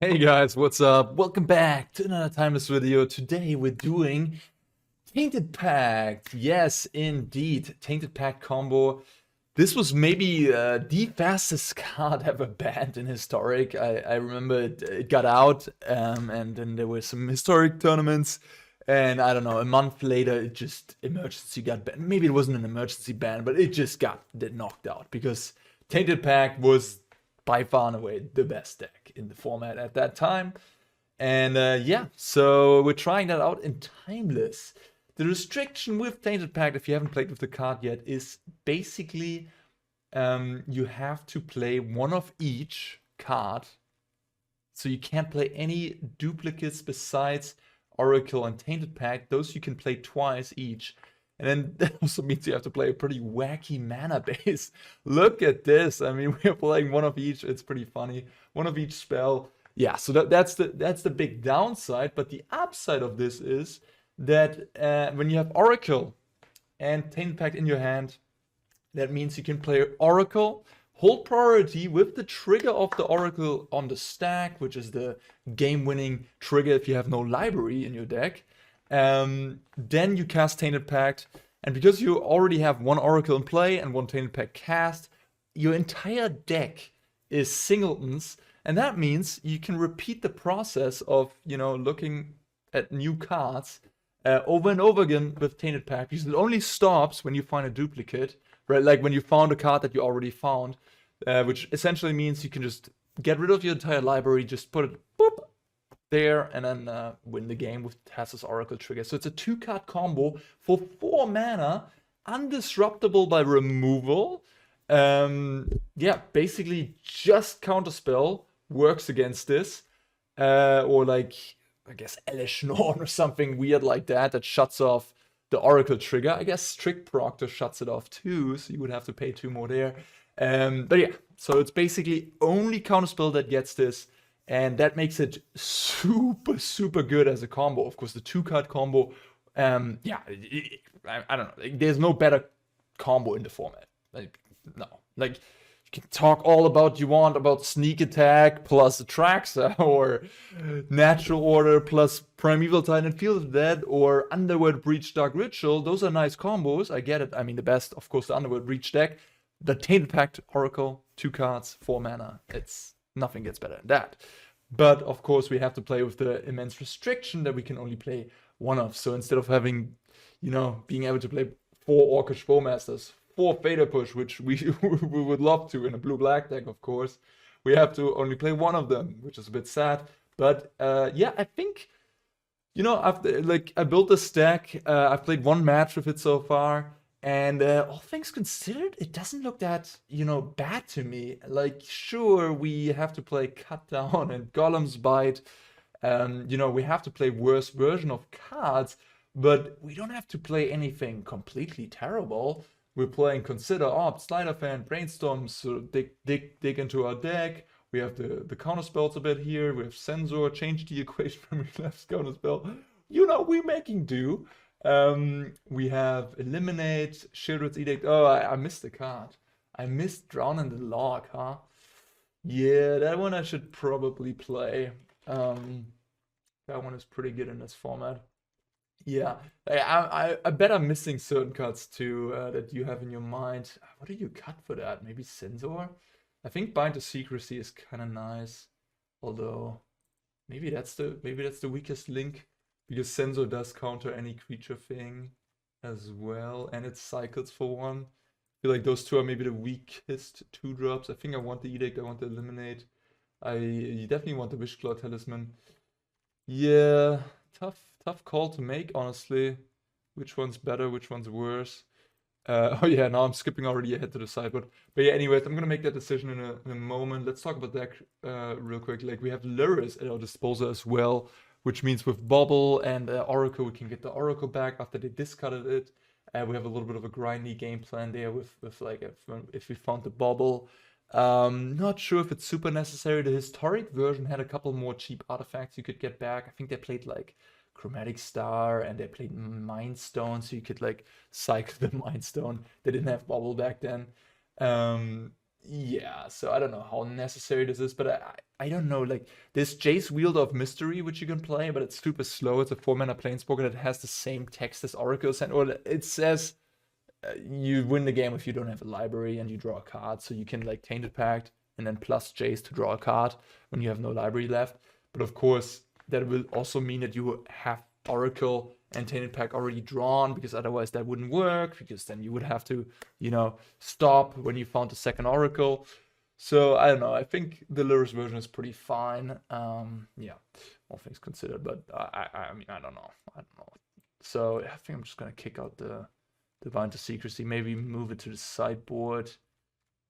Hey guys, what's up? Welcome back to another timeless video. Today we're doing Tainted Pact. Yes, indeed, Tainted Pact combo. This was maybe the fastest card ever banned in Historic. I remember it got out, and then there were some Historic tournaments, and I don't know, a month later it just emergency got banned. Maybe it wasn't an emergency ban, but it just got knocked out because Tainted Pact was by far and away the best deck in the format at that time. And yeah, so we're trying that out in Timeless. The restriction with Tainted Pact, if you haven't played with the card yet, is basically you have to play one of each card. So you can't play any duplicates besides Oracle and Tainted Pact. Those you can play twice each. And then that also means you have to play a pretty wacky mana base. Look at this. I mean, we're playing one of each. It's pretty funny. One of each spell. Yeah, so that's the big downside. But the upside of this is that when you have Oracle and Tainted Pact in your hand, that means you can play Oracle, hold priority with the trigger of the Oracle on the stack, which is the game-winning trigger if you have no library in your deck. Then you cast Tainted Pact, and because you already have one Oracle in play and one Tainted Pact cast, your entire deck is singletons, and that means you can repeat the process of, looking at new cards over and over again with Tainted Pact, because it only stops when you find a duplicate, right? Like when you found a card that you already found, which essentially means you can just get rid of your entire library, just put it boop there, and then win the game with Thassa's Oracle trigger. So it's a 2-card combo for 4 mana, undisruptible by removal. Yeah, basically just Counterspell works against this. Or like, I guess, Elish Norn or something weird like that shuts off the Oracle trigger. I guess Strict Proctor shuts it off too, so you would have to pay 2 more there. But yeah, so it's basically only Counterspell that gets this. And that makes it super, super good as a combo. Of course, the 2-card combo, yeah, I don't know. There's no better combo in the format. Like, no. Like, you can talk all about you want about Sneak Attack plus Atraxa, or Natural Order plus Primeval Titan, Field of Dead, or Underworld Breach Dark Ritual. Those are nice combos. I get it. I mean, the best, of course, the Underworld Breach deck. The Tainted Pact Oracle, 2 cards, 4 mana. Nothing gets better than that. But of course, we have to play with the immense restriction that we can only play one of. So instead of having, being able to play 4 Orcish Bowmasters, 4 Fader Push, which we would love to in a blue-black deck, of course, we have to only play one of them, which is a bit sad. But yeah, I think, I built this deck. I've played 1 match with it so far. And all things considered, it doesn't look that, bad to me. Like, sure, we have to play Cut Down and Golem's Bite. We have to play worse version of cards, but we don't have to play anything completely terrible. We're playing Consider, Opt, Sleight of Hand, Brainstorm, so dig into our deck. We have the counterspells a bit here. We have Censor, change the equation from Relapse counterspell. We're making do. We have Eliminate, Shieldred's Edict. Oh, I missed the card. I missed Drown in the Loch, huh? Yeah, that one I should probably play. That one is pretty good in this format. Yeah, I bet I'm missing certain cards too that you have in your mind. What do you cut for that? Maybe Censor? I think Bind to Secrecy is kind of nice, although maybe that's the weakest link. Because Censor does counter any creature thing as well, and it cycles for 1. I feel like those 2 are maybe the weakest 2-drops. I think I want the Edict, I want to Eliminate. You definitely want the Wishclaw Talisman. Yeah, tough call to make, honestly. Which one's better, which one's worse? Oh yeah, now I'm skipping already ahead to the side, but yeah, anyways, I'm gonna make that decision in a moment. Let's talk about that real quick. Like, we have Lurrus at our disposal as well, which means with Bauble and Oracle, we can get the Oracle back after they discarded it. We have a little bit of a grindy game plan there with like if we found the Bauble. Not sure if it's super necessary. The historic version had a couple more cheap artifacts you could get back. I think they played like Chromatic Star and they played Mind Stone, so you could like cycle the Mind Stone. They didn't have Bauble back then. Yeah, so I don't know how necessary this is, but I don't know, like, there's Jace Wielder of Mystery, which you can play, but it's super slow. It's a 4-mana planeswalker that has the same text as Oracles, and or it says you win the game if you don't have a library and you draw a card, so you can, like, Tainted Pact and then plus Jace to draw a card when you have no library left. But of course, that will also mean that you have Oracle and Tainted Pact already drawn, because otherwise that wouldn't work, because then you would have to, you know, stop when you found the second Oracle. So I don't know, I think the Lurrus version is pretty fine. Yeah, all things considered, but I mean, I don't know. So I think I'm just gonna kick out the Divine to Secrecy, maybe move it to the sideboard,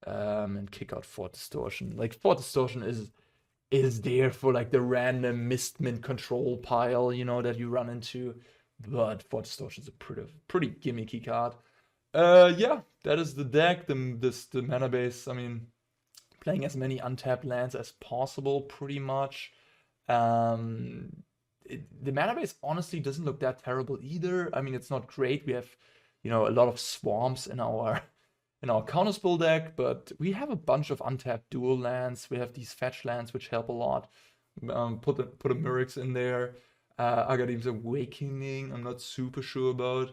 and kick out Fort Distortion. Like, Fort Distortion is there for, like, the random Mistmint control pile, you know, that you run into. But Fort Distortion is a pretty gimmicky card. Yeah, that is the deck. The mana base, I mean, playing as many untapped lands as possible, pretty much. The mana base honestly doesn't look that terrible either. I mean, it's not great. We have, you know, a lot of swamps in our Counterspell deck, but we have a bunch of untapped dual lands. We have these fetch lands which help a lot. Put a Murex in there. Agadim's Awakening, I'm not super sure about,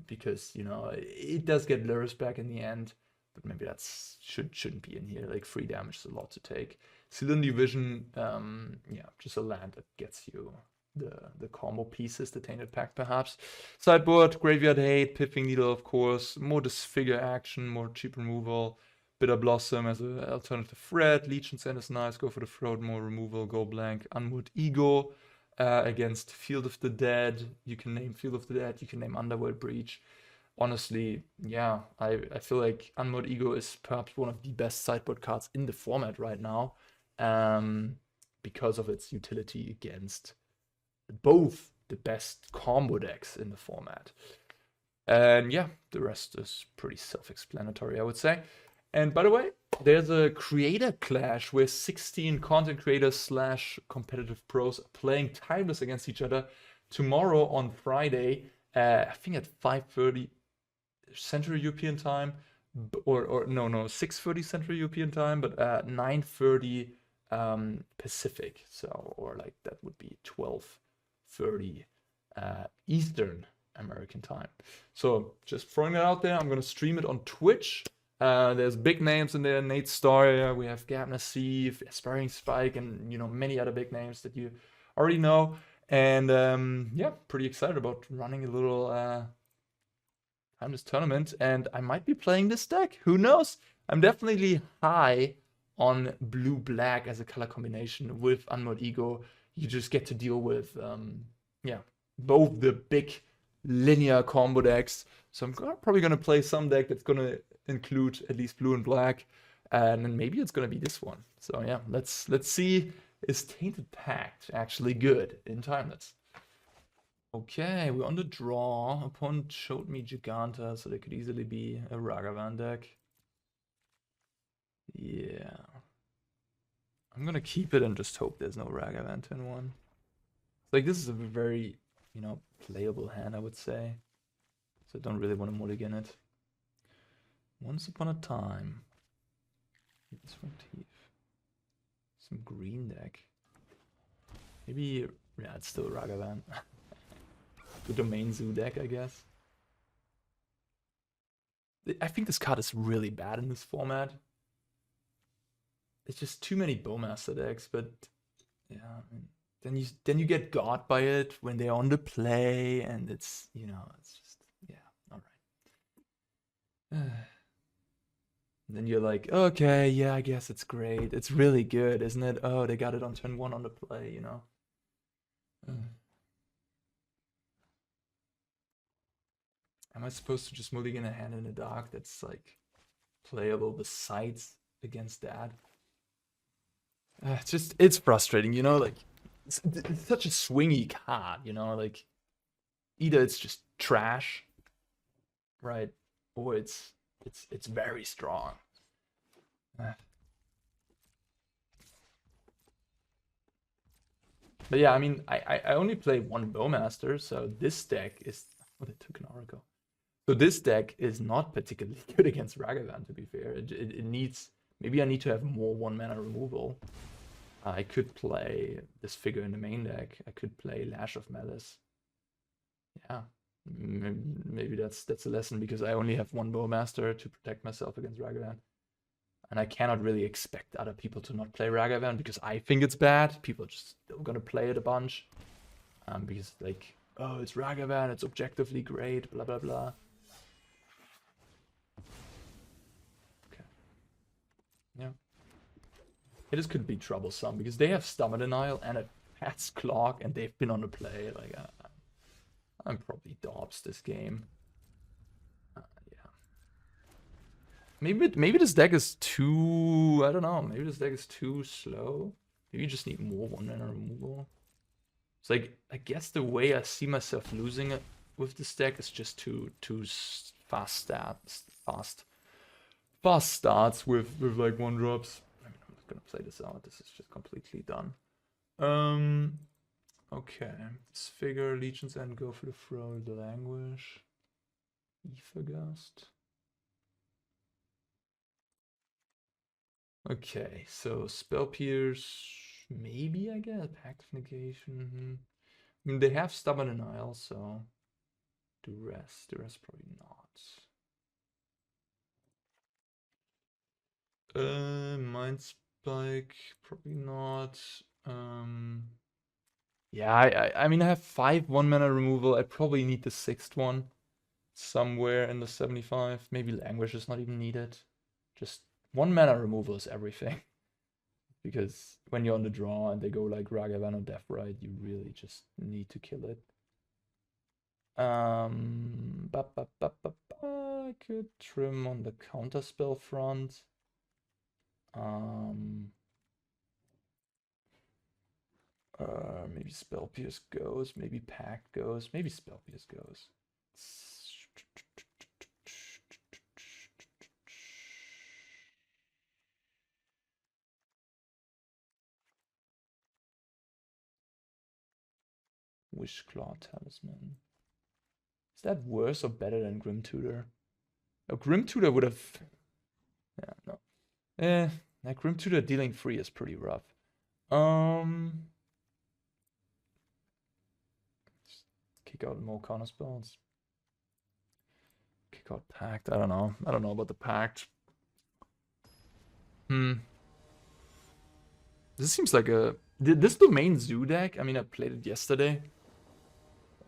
because, you know, it does get Lurrus back in the end, but maybe that's shouldn't be in here. Like, 3 damage is a lot to take. Silundi Vision, yeah, just a land that gets you the combo pieces, the Tainted Pact perhaps. Sideboard, Graveyard Hate, Piffing Needle, of course, more Disfigure action, more cheap removal. Bitter Blossom as an alternative threat. Legion Sand is nice, go for the throat, more removal, go blank. Unwood Ego. Against Field of the Dead, you can name Field of the Dead, you can name Underworld Breach. Honestly, yeah, I feel like Unmod Ego is perhaps one of the best sideboard cards in the format right now, because of its utility against both the best combo decks in the format. And yeah, the rest is pretty self-explanatory, I would say. And by the way, there's a creator clash where 16 content creators / competitive pros are playing timeless against each other tomorrow on Friday, I think at 5:30 Central European time, or no, 6:30 Central European time, but 9:30 Pacific. So, or like that would be 12:30 Eastern American time. So just throwing that out there. I'm gonna stream it on Twitch. There's big names in there, Nate Starr, we have Gabner Sieve, Aspiring Spike, and, you know, many other big names that you already know. And yeah, pretty excited about running a little timeless tournament, and I might be playing this deck. Who knows? I'm definitely high on blue-black as a color combination with Unmod Ego. You just get to deal with, yeah, both the big linear combo decks. So I'm probably going to play some deck that's going to include at least blue and black, and then maybe it's going to be this one. So yeah, let's see, is Tainted Pact actually good in timeless? Okay, we're on the draw. Opponent showed me Giganta, so there could easily be a Ragavan deck. Yeah, I'm gonna keep it and just hope there's no Ragavan 10-1. Like, this is a very, you know, playable hand, I would say. So I don't really want to mulligan it. Once upon a time. Some green deck. Maybe, yeah, it's still Ragavan. The Domain Zoo deck, I guess. I think this card is really bad in this format. It's just too many Bowmaster decks, but yeah, I mean, then you get got by it when they're on the play, and it's, you know, it's just, yeah, alright. Then you're like, okay, yeah, I guess it's great. It's really good, isn't it? Oh, they got it on turn 1 on the play, you know. Am I supposed to just mulligan a hand in the dark that's like playable besides against that? It's frustrating, you know, like it's such a swingy card, you know, like either it's just trash, right, or it's very strong. But yeah, I mean, I only play one Bowmaster, so this deck is, oh, they took an Oracle. So this deck is not particularly good against Ragavan, to be fair. It needs... Maybe I need to have more 1-mana removal. I could play this figure in the main deck. I could play Lash of Malice. Yeah, maybe that's a lesson, because I only have 1 Bowmaster to protect myself against Ragavan. And I cannot really expect other people to not play Ragavan, because I think it's bad. People are just still gonna play it a bunch. Because, like, oh, it's Ragavan, it's objectively great, blah, blah, blah. Okay. Yeah. It just could be troublesome, because they have Stamina Denial and a Pat's Clock, and they've been on the play. Like, I'm probably Dobbs this game. Yeah. Maybe this deck is too... I don't know. Maybe this deck is too slow. Maybe you just need more 1-mana removal. It's like, I guess the way I see myself losing it with this deck is just too fast starts with like 1-drops. I mean, I'm not gonna play this out. This is just completely done. Okay. This figure, Legion's End, go for the throw, the Languish. Ethergust. Okay, so Spell Pierce, maybe, I guess. Pact of Negation. I mean, they have Stubborn Denial, so Duress probably not. Mind Spike, probably not. Yeah, I mean, I have 5 1-mana removal. I probably need the 6th one somewhere in the 75. Maybe Languish is not even needed. Just 1-mana removal is everything. Because when you're on the draw and they go like Ragavan or Deathrite, you really just need to kill it. I could trim on the counterspell front. Maybe Spell Pierce goes, maybe Pact goes, maybe Spell Pierce goes. Wishclaw Talisman. Is that worse or better than Grim Tutor? Oh, Grim Tutor would have... Yeah, no. That Grim Tutor dealing 3 is pretty rough. Kick out more counterspells. Kick out Pact. I don't know. I don't know about the Pact. This seems like a... This Domain Zoo deck, I mean, I played it yesterday.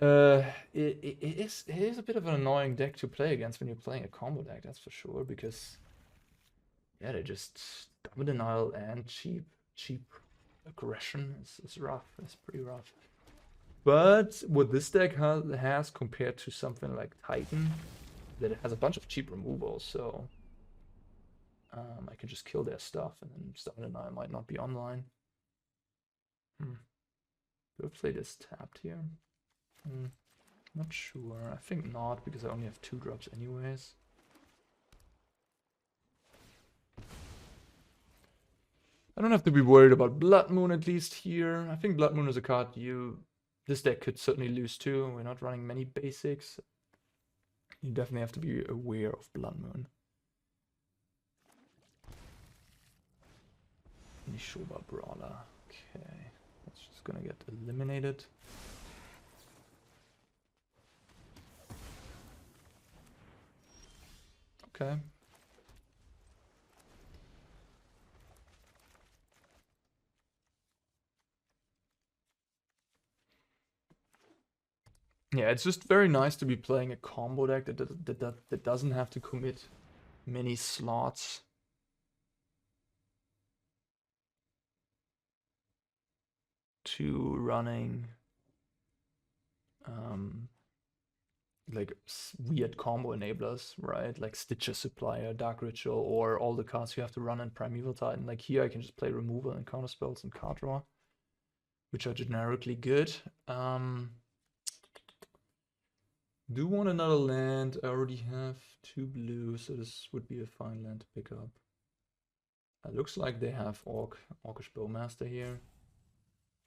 It is a bit of an annoying deck to play against when you're playing a combo deck, that's for sure, because... Yeah, they just... Double Denial and cheap aggression is rough. It's pretty rough. But what this deck has compared to something like Titan, that it has a bunch of cheap removals, so I can just kill their stuff, and then Stubborn Denial might not be online. Do I play this tapped here? Not sure. I think not, because I only have 2 drops anyways. I don't have to be worried about Blood Moon, at least here. I think Blood Moon is a card this deck could certainly lose too. We're not running many basics. You definitely have to be aware of Blood Moon. Nishoba Brawler. Okay. That's just gonna get eliminated. Okay. Yeah, it's just very nice to be playing a combo deck that doesn't have to commit many slots. To running like weird combo enablers, right? Like Stitcher Supplier, Dark Ritual, or all the cards you have to run in Primeval Titan. Like here I can just play removal and counterspells and card draw, which are generically good. Do want another land. I already have 2 blue, so this would be a fine land to pick up. It looks like they have Orcish Bowmaster here.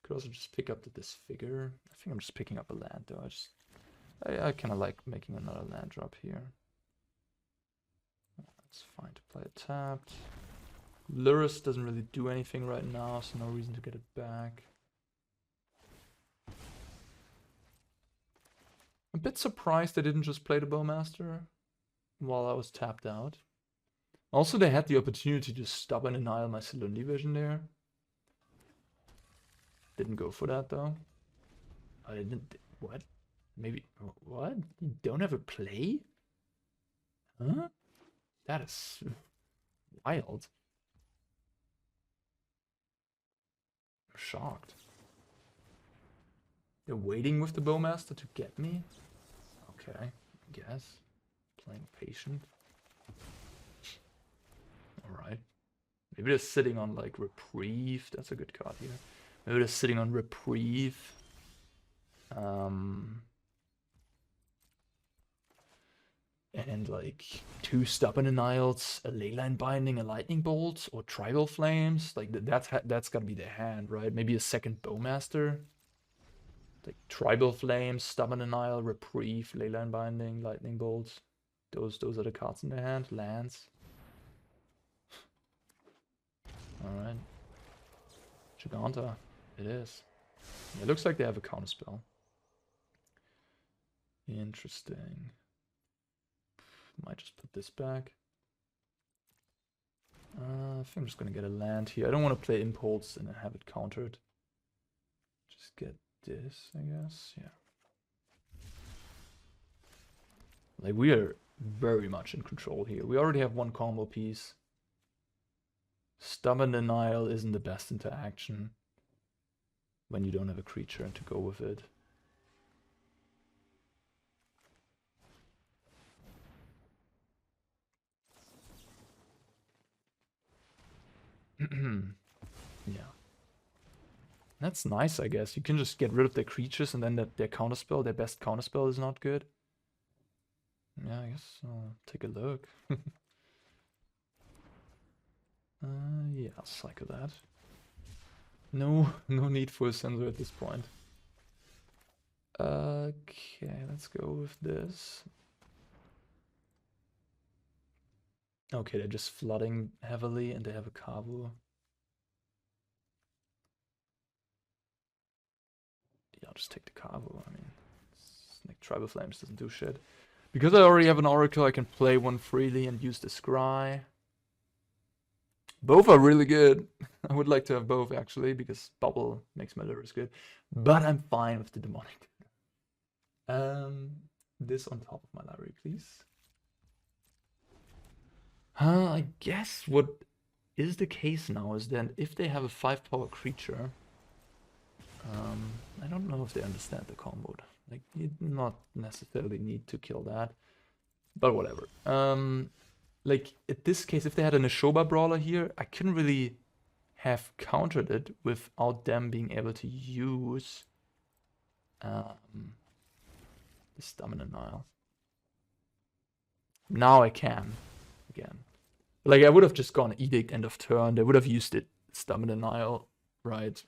Could also just pick up this figure. I think I'm just picking up a land though. I just I kind of like making another land drop here. It's fine to play it tapped. Lurrus doesn't really do anything right now, so no reason to get it back. A bit surprised they didn't just play the Bowmaster while I was tapped out. Also, they had the opportunity to stop and annihilate my Silundi Vision there. Didn't go for that though. I didn't. What? Maybe. What? You don't have a play? Huh? That is wild. I'm shocked. They're waiting with the Bowmaster to get me? Okay, I guess. Playing patient. Alright. Maybe they're sitting on like Reprieve. That's a good card here. Maybe they're sitting on Reprieve. And like 2 Stubborn Annihilates, a Leyline Binding, a Lightning Bolt, or Tribal Flames. Like that's gotta be their hand, right? Maybe a second Bowmaster. Like Tribal Flames, Stubborn Annihilate, Reprieve, Leyline Binding, Lightning Bolts. Those are the cards in their hand. Lands. Alright. Giganta. It is. It looks like they have a counterspell. Interesting. Might just put this back. I think I'm just gonna get a land here. I don't want to play Impulse and then have it countered. Just get this, I guess. Yeah. Like, we are very much in control here. We already have 1 combo piece. Stubborn Denial isn't the best interaction when you don't have a creature to go with it. Yeah. That's nice, I guess. You can just get rid of their creatures and then their counterspell, their best counterspell is not good. Yeah, I guess I'll take a look. Yeah, I'll cycle that. No need for a Censor at this point. Okay, let's go with this. Okay, they're just flooding heavily and they have a Kavu. Yeah, I'll just take the Kavu. I mean, like Tribal Flames doesn't do shit. Because I already have an Oracle, I can play one freely and use the Scry. Both are really good. I would like to have both, actually, because Bauble makes my Lurrus good. But I'm fine with the Demonic. This on top of my library, please. I guess what is the case now is that if they have a 5-power creature, I don't know if they understand the combo. Like, you do not necessarily need to kill that, but whatever. Like, in this case, if they had an Ashoba Brawler here, I couldn't really have countered it without them being able to use the Stubborn Denial. Now I can, again. Like, I would have just gone Edict end of turn. They would have used it, Stubborn Denial, right?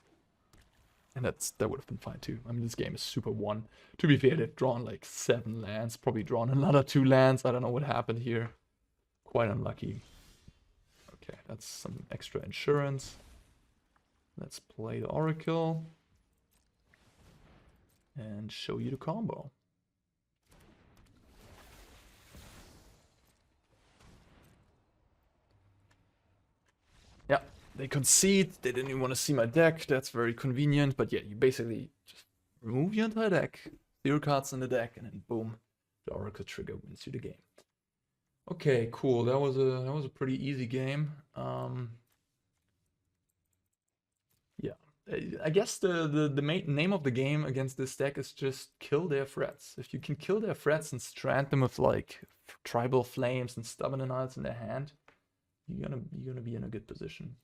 And that would have been fine too. I mean, this game is super one. To be fair, they've drawn like 7 lands, probably drawn another 2 lands. I don't know what happened here. Quite unlucky. Okay, that's some extra insurance. Let's play the Oracle and show you the combo. Yeah, they concede. They didn't even want to see my deck. That's very convenient. But yeah, you basically just remove your entire deck, 0 cards in the deck, and then boom, the Oracle trigger wins you the game. Okay, cool. That was a pretty easy game. Yeah, I guess the main name of the game against this deck is just kill their threats. If you can kill their threats and strand them with like Tribal Flames and Stubborn Annihilates in their hand, you're gonna be in a good position.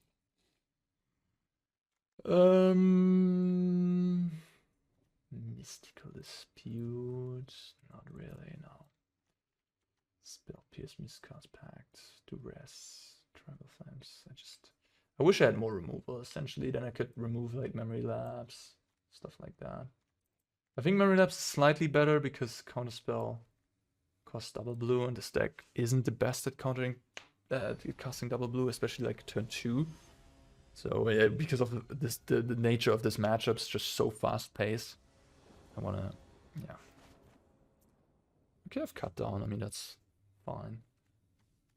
Mystical Dispute, not really, no. Spell Pierce, Miscast Pact, Duress, Tribal Flames. I wish I had more removal, essentially. Then I could remove like Memory Lapse, stuff like that. I think Memory Lapse is slightly better because Counterspell costs double blue, and this deck isn't the best at countering, casting double blue, especially like turn 2. So because of this, the nature of this matchup is just so fast paced. I wanna, yeah. Okay, I've cut down. I mean, that's fine.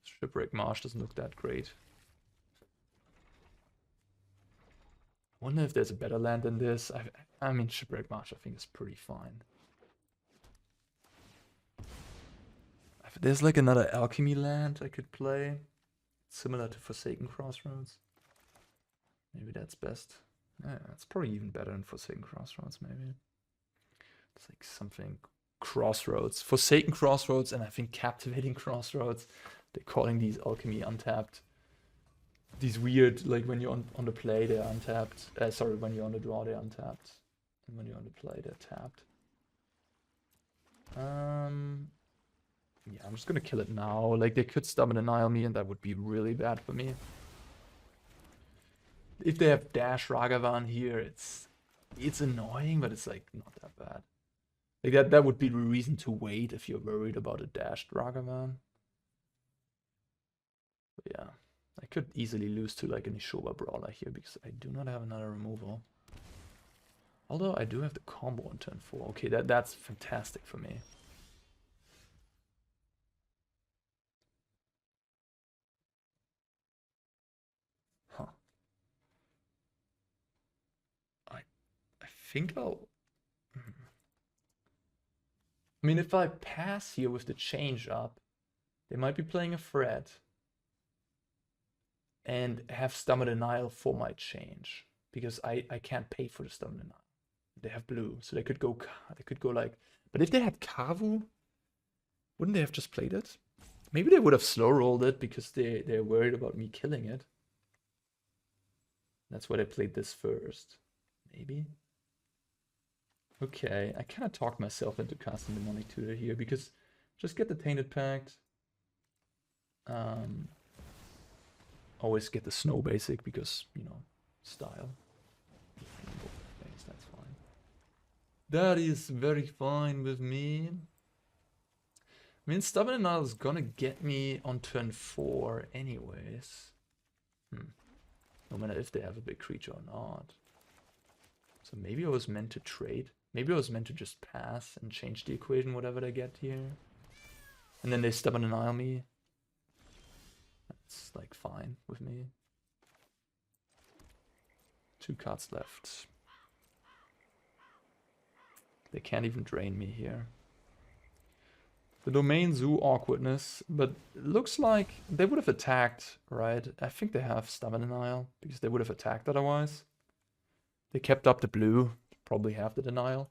Shipwreck Marsh doesn't look that great. I wonder if there's a better land than this. I mean, Shipwreck Marsh I think is pretty fine. There's like another alchemy land I could play. Similar to Forsaken Crossroads. Maybe that's best. Yeah, it's probably even better than Forsaken Crossroads, maybe. It's like something Crossroads. Forsaken Crossroads and I think Captivating Crossroads. They're calling these alchemy untapped. These weird, like when you're on the play, they're untapped. Sorry, when you're on the draw, they're untapped. And when you're on the play, they're tapped. Yeah, I'm just gonna kill it now. Like, they could stubborn denial me, and that would be really bad for me. If they have Dash Ragavan here, it's annoying, but it's like not that bad. Like that would be the reason to wait if you're worried about a dashed Ragavan. But yeah, I could easily lose to like an Ishoba Brawler here because I do not have another removal. Although I do have the combo on turn 4. Okay, that's fantastic for me. Huh. I think I'll... I mean, if I pass here with the change up, they might be playing a threat and have Stamina Denial for my change because I can't pay for the Stamina Denial. They have blue, so they could go like. But if they had Kavu, wouldn't they have just played it? Maybe they would have slow rolled it because they're worried about me killing it. That's why they played this first. Maybe. Okay, I kind of talked myself into casting Demonic Tutor here because just get the Tainted Pact. Always get the Snow basic because, you know, style. That's fine. That is very fine with me. I mean, Stubborn Denial is gonna get me on turn 4 anyways. No matter if they have a big creature or not. So maybe I was meant to trade. Maybe I was meant to just pass and change the equation, whatever they get here. And then they Stubborn Denial me. That's like fine with me. 2 cards left. They can't even drain me here. The Domain Zoo awkwardness, but it looks like they would have attacked, right? I think they have Stubborn Denial because they would have attacked otherwise. They kept up the blue, probably have the denial.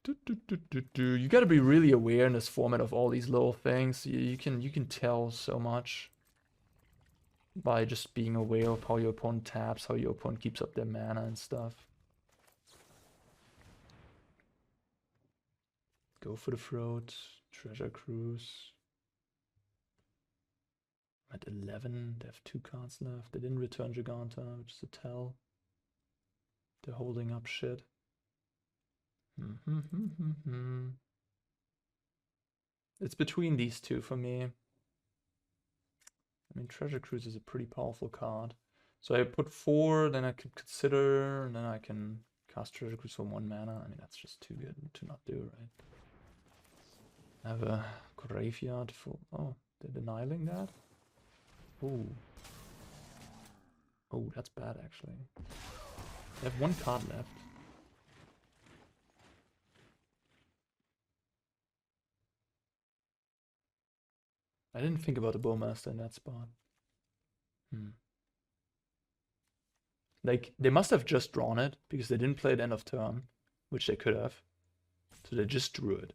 You gotta be really aware in this format of all these little things. You can tell so much by just being aware of how your opponent taps, how your opponent keeps up their mana and stuff. Go for the throat, Treasure Cruise. At 11, they have 2 cards left. They didn't return Giganta, which is a tell. They're holding up shit. It's between these two for me. I mean, Treasure Cruise is a pretty powerful card. So I put 4, then I could consider, and then I can cast Treasure Cruise for 1 mana. I mean, that's just too good to not do, right? I have a graveyard for... Oh, they're denying that? Oh. Oh, that's bad, actually. I have 1 card left. I didn't think about the Bowmaster in that spot. Like, they must have just drawn it, because they didn't play it end of turn, which they could have. So they just drew it.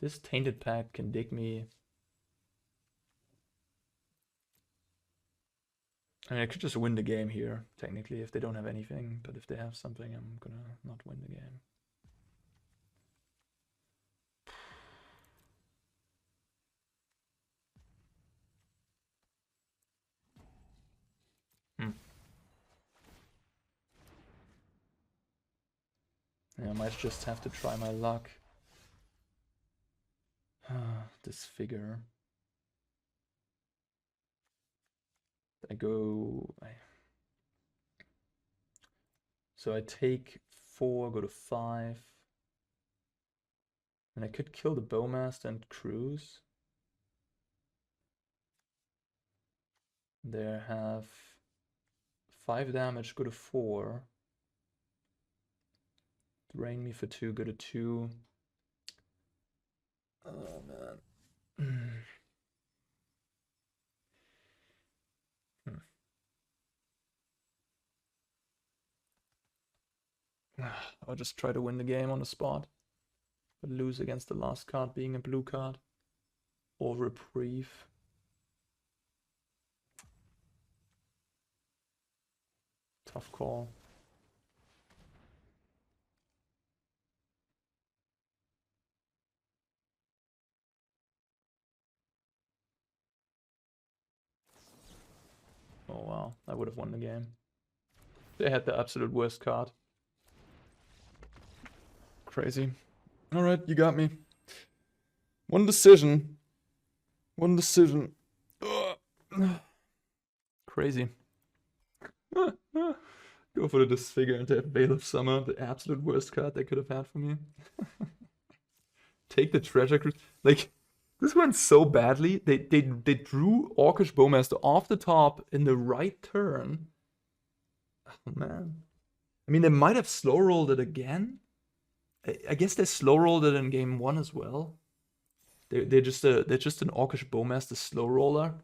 This Tainted Pact can dig me. I mean, I could just win the game here, technically, if they don't have anything. But if they have something, I'm gonna not win the game. Yeah, I might just have to try my luck. Disfigure. So I take 4, go to 5. And I could kill the Bowmaster and cruise. There have 5 damage, go to 4. Drain me for 2, go to 2. Oh man. I'll just try to win the game on the spot. But lose against the last card being a blue card. Or reprieve. Tough call. Oh wow, I would have won the game. They had the absolute worst card. Crazy. Alright, you got me. One decision. One decision. Crazy. Go for the Disfigure and have Veil of Summer, the absolute worst card they could have had for me. Take the Treasure Cruise. Like, this went so badly. They drew Orcish Bowmaster off the top in the right turn. Oh man. I mean, they might have slow rolled it again. I guess they slow rolled it in game 1 as well. They're just an Orcish Bowmaster slow roller.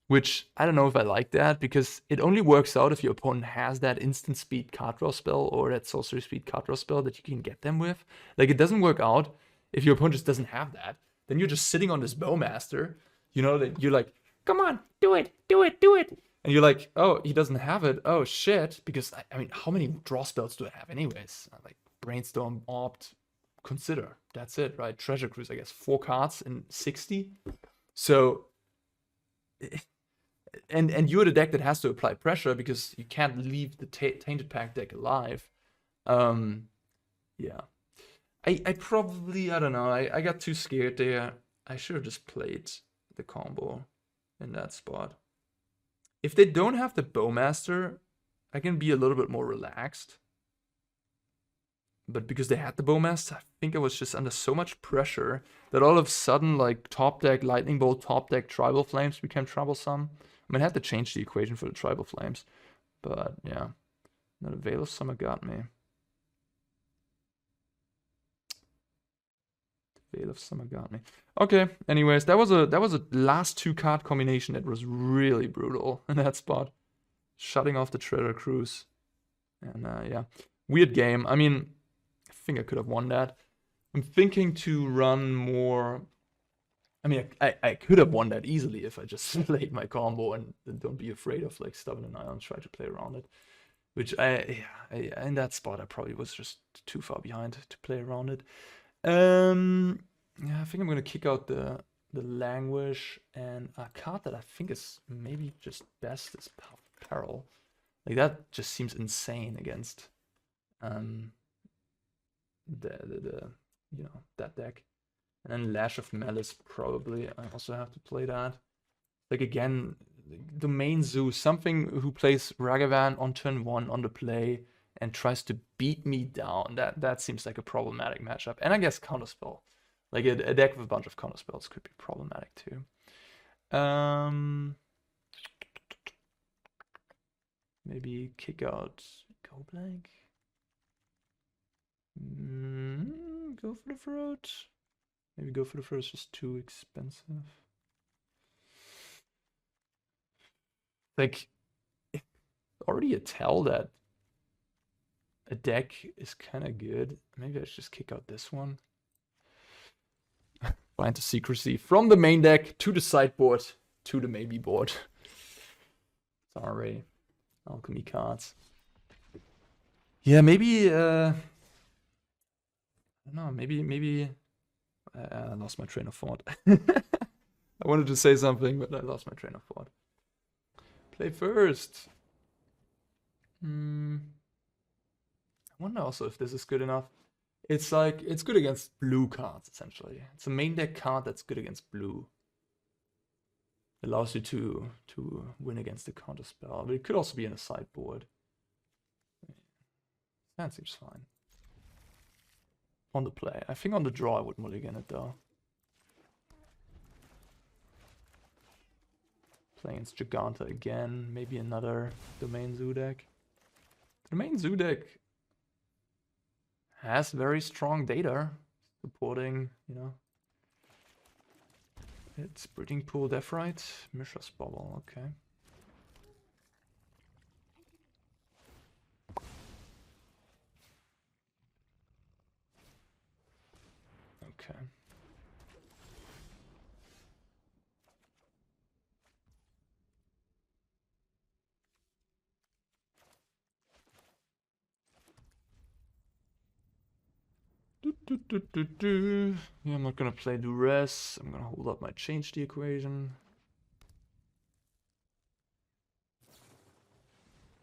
Which, I don't know if I like that, because it only works out if your opponent has that instant speed card draw spell or that sorcery speed card draw spell that you can get them with. Like, it doesn't work out if your opponent just doesn't have that. Then you're just sitting on this Bowmaster, you know, that you're like, come on, do it, do it, do it. And you're like, oh, he doesn't have it. Oh, shit. Because, I mean, how many draw spells do I have anyways? Like, Brainstorm, Opt, Consider. That's it, right? Treasure Cruise, I guess. 4 cards in 60. So... And you're the deck that has to apply pressure because you can't leave the Tainted Pact deck alive. Yeah. I probably, I don't know, I got too scared there. I should have just played the combo in that spot. If they don't have the Bowmaster, I can be a little bit more relaxed. But because they had the Bowmaster, I think I was just under so much pressure that all of a sudden, like, top deck Lightning Bolt, top deck Tribal Flames became troublesome. I mean, I had to change the equation for the Tribal Flames. But, yeah. Now the Veil of Summer got me. The Veil of Summer got me. Okay, anyways, that was a last 2 card combination that was really brutal in that spot. Shutting off the Treasure Cruise. And, yeah. Weird game. I mean, I think I could have won that. I'm thinking to run more... I mean, I could have won that easily if I just played my combo and don't be afraid of, like, Stubborn and Ion, try to play around it. Which, in that spot, I probably was just too far behind to play around it. Yeah, I think I'm going to kick out the Languish, and a card that I think is maybe just best is Peril. Like, that just seems insane against you know, that deck. And then Lash of Malice, probably. I also have to play that. Like, again, Domain Zoo, something who plays Ragavan on turn 1 on the play and tries to beat me down. That seems like a problematic matchup. And I guess Counterspell. Like, a deck with a bunch of Counterspells could be problematic too. Maybe kick out Go Blank. Go for the Throat. Maybe go for the first, just too expensive. Like, already a tell that a deck is kind of good. Maybe I should just kick out this one. Blind to Secrecy. From the main deck to the sideboard to the maybe board. Sorry. Alchemy cards. Yeah, maybe, I don't know, maybe... I lost my train of thought. I wanted to say something, but I lost my train of thought. Play first. I wonder also if this is good enough. It's like, it's good against blue cards, essentially. It's a main deck card that's good against blue. Allows you to win against the counterspell, but it could also be in a sideboard. That seems fine. On the play. I think on the draw I would mulligan it though. Playing against Giganta again, maybe another Domain Zoo deck. The Domain Zoo deck has very strong data supporting, you know. It's Breeding Pool, Deathrite, Mishra's Bauble, okay. Okay. Yeah, I'm not gonna play Duress. I'm gonna hold up my change the equation.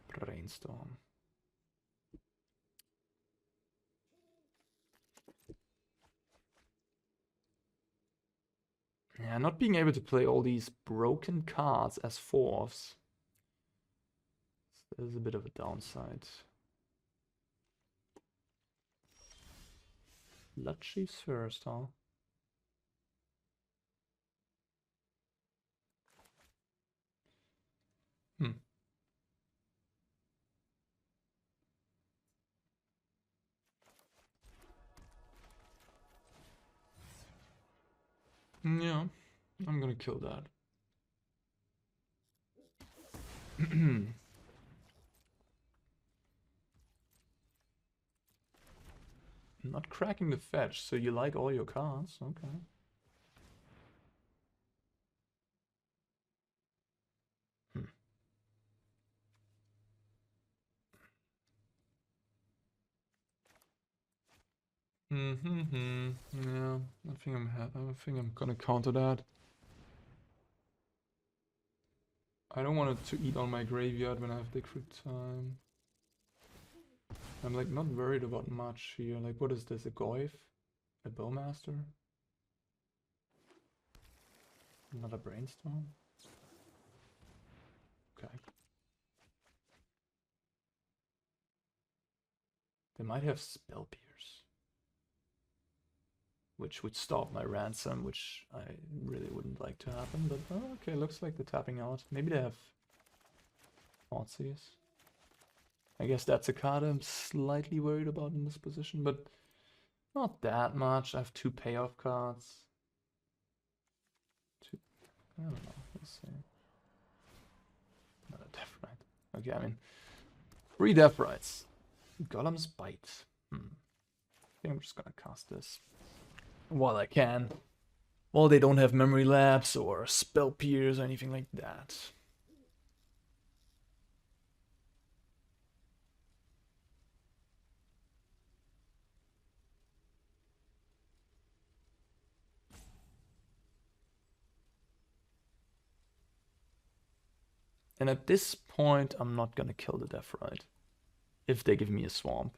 Brainstorm. Yeah, not being able to play all these broken cards as fourths is a bit of a downside. Blood Chiefs first, huh? Yeah, I'm gonna kill that. Not cracking the fetch, so you like all your cards, okay. Yeah, I think I'm gonna counter that. I don't want it to eat on my graveyard when I have Dig Fruit time. I'm like not worried about much here. Like, what is this? A Goyf? A Bowmaster? Another Brainstorm? Okay. They might have Spell Pierce, which would stop my ransom, which I really wouldn't like to happen. But oh, okay, looks like they're tapping out. Maybe they have Thoughtseize. I guess that's a card I'm slightly worried about in this position, but not that much. I have 2 payoff cards. I don't know. Let's see. Not a Deathrite. Okay, I mean, 3 Deathrites. Golem's Bite. I think I'm just gonna cast this while I can. Well, they don't have Memory Lapse or Spell Pierce or anything like that. And at this point, I'm not gonna kill the Deathrite if they give me a swamp.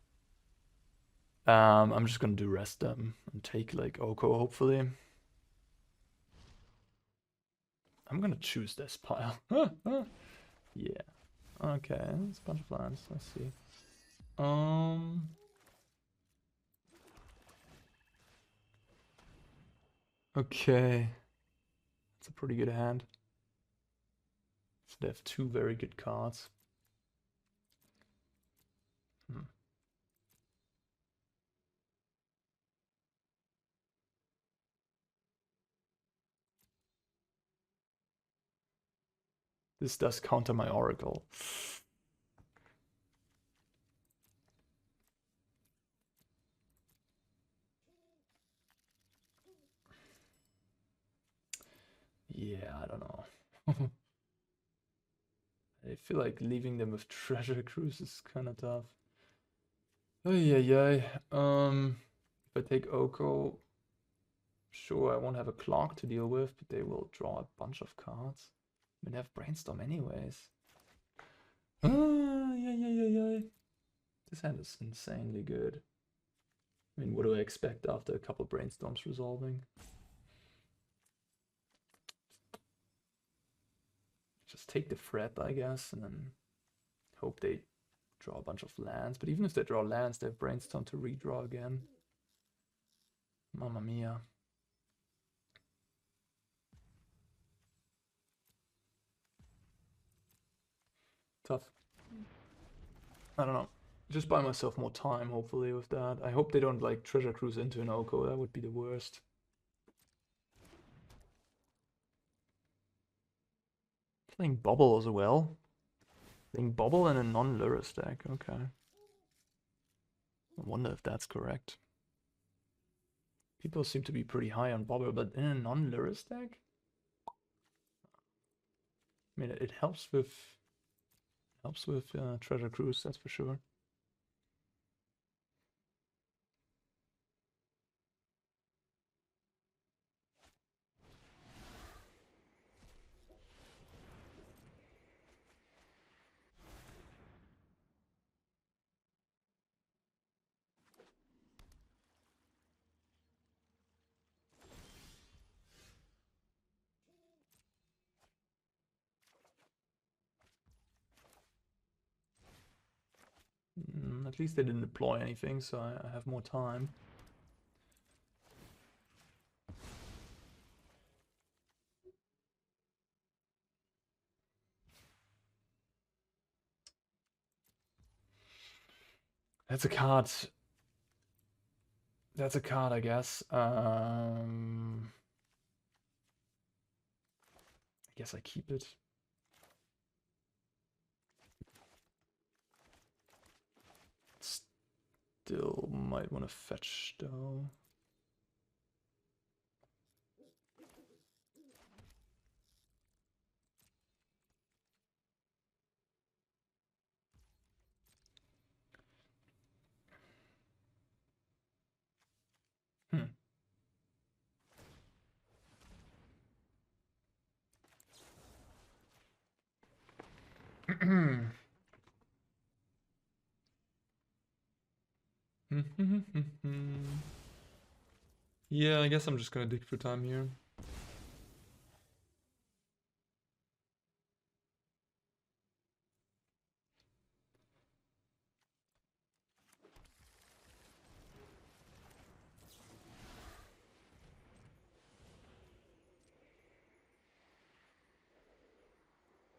I'm just gonna do rest them and take like Oko, hopefully. I'm gonna choose this pile. Yeah. Okay, it's a bunch of lands. Let's see. Okay. That's a pretty good hand. So they have 2 very good cards. This does counter my Oracle. Yeah, I don't know. I feel like leaving them with Treasure Cruise is kind of tough. Oh yeah. If I take Oko, sure I won't have a clock to deal with, but they will draw a bunch of cards. I mean, they have Brainstorm anyways. Yeah. This hand is insanely good. I mean, what do I expect after a couple brainstorms resolving? Just take the threat, I guess, and then hope they draw a bunch of lands. But even if they draw lands, they have Brainstorm to redraw again. Mamma mia. Tough. I don't know. Just buy myself more time, hopefully, with that. I hope they don't, like, treasure cruise into an Oko. That would be the worst. Playing Bauble as well. Playing Bauble in a non-Lurrus deck. Okay. I wonder if that's correct. People seem to be pretty high on Bauble, but in a non-Lurrus deck? I mean, it helps with treasure cruise, that's for sure. At least they didn't deploy anything, so I have more time. That's a card. That's a card, I guess. I guess I keep it. Still might want to fetch, though. Yeah, I guess I'm just gonna dig for time here.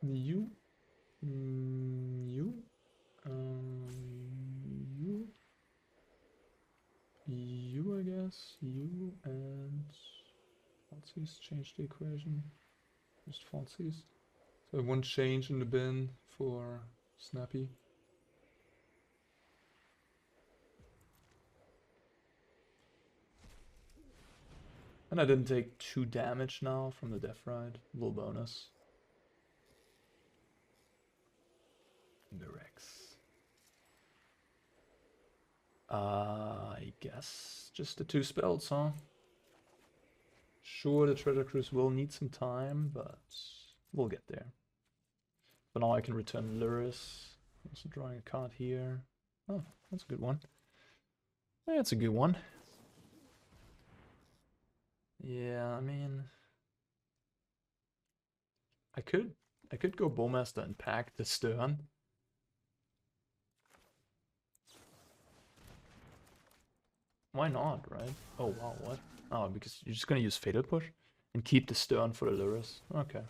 You, you, I guess, you and Thoughtseize change the equation. Just Thoughtseize. So one change in the bin for Snappy. And I didn't take 2 damage now from the Death Ride. Little bonus. The Rex. I guess just the 2 spells, huh? Sure, the treasure cruise will need some time, but we'll get there. For now I can return Lurrus. Also drawing a card here. Oh, that's a good one. Yeah, that's a good one. Yeah, I mean, I could go Bowmaster and Pact the Stern. Why not, right? Oh wow, what? Oh, because you're just gonna use Fatal Push and keep the Stern for the Lurrus. Okay.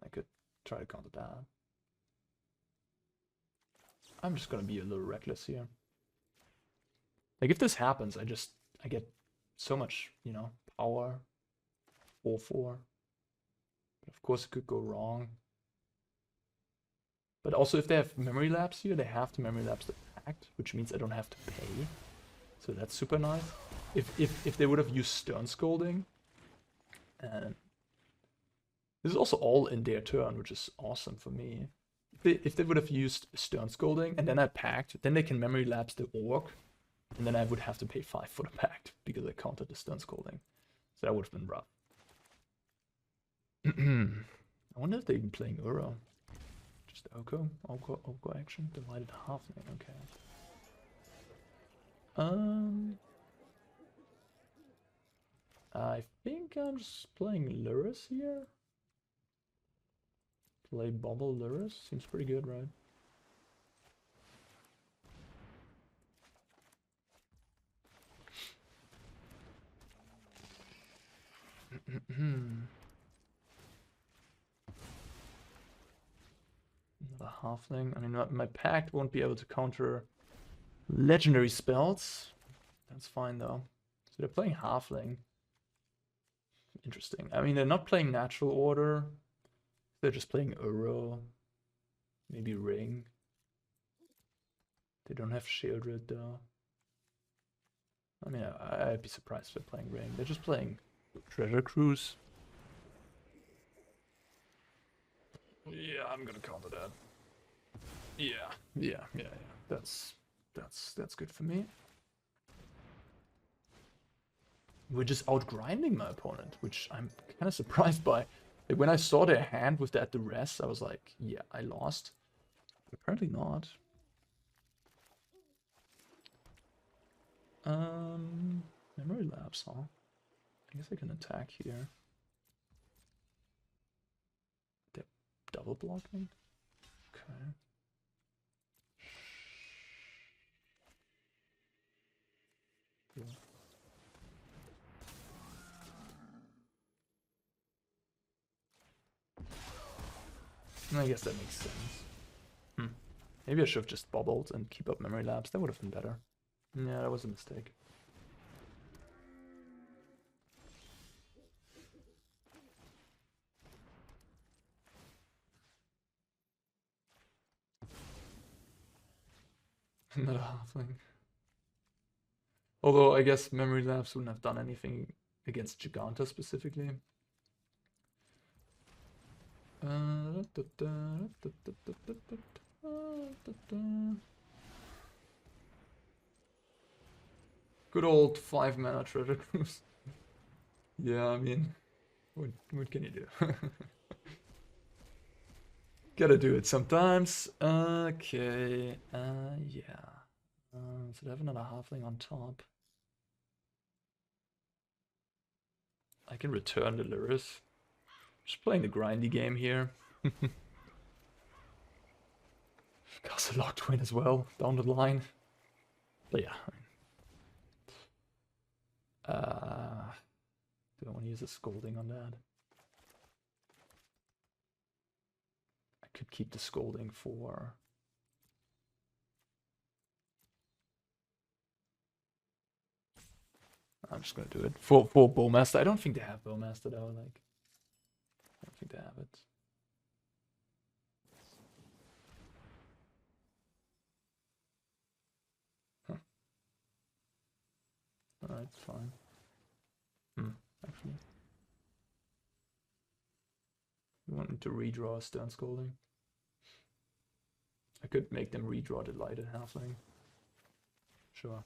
I could try to counter that. I'm just gonna be a little reckless here. Like if this happens, I get so much, you know, power. 4/4. But of course it could go wrong. But also if they have Memory Lapse here, they have to Memory Lapse the Pact, which means I don't have to pay. So that's super nice. If they would have used Stern Scolding, and this is also all in their turn, which is awesome for me. If they would have used Stern Scolding and then I Pact, then they can Memory Lapse the Orc, and then I would have to pay 5 for the Pact because I countered the Stern Scolding. So that would have been rough. I wonder if they're even playing Uro. Just Oko action, divided half. Okay. I think I'm just playing Lurrus here. Play Bauble Lurrus. Seems pretty good, right? Another halfling. I mean, my pact won't be able to counter legendary spells. That's fine though. So they're playing halfling. Interesting. I mean, they're not playing natural order. They're just playing Uro. Maybe Ring. They don't have Shieldred though. I mean, I'd be surprised if they're playing Ring. They're just playing Treasure Cruise. Yeah, I'm gonna counter that. Yeah. That's good for me. We're just outgrinding my opponent, which I'm kind of surprised by. Like, when I saw their hand with that Duress, I was like, yeah, I lost. But apparently not. Memory Lapse, huh? I guess I can attack here. They're double blocking? Okay. Yeah. I guess that makes sense. Maybe I should have just bobbled and keep up Memory Lapse. That would have been better. Yeah, that was a mistake. Another halfling. Although I guess Memory Lapse wouldn't have done anything against Giganta specifically. Good old 5-mana Treasure Cruise. Yeah, I mean, what can you do? Gotta do it sometimes. Okay, yeah. So they have another halfling on top. I can return the Lurrus. Just playing the grindy game here. Castle Locthwain as well, down the line. But yeah. Do I want to use a scolding on that? I could keep the scolding for... I'm just gonna do it for Bowmaster. I don't think they have Bowmaster though. Like, I don't think they have it. Huh. Alright, fine. Actually, we want to redraw a Stern Scolding. I could make them redraw the Lighted Halfling. Sure.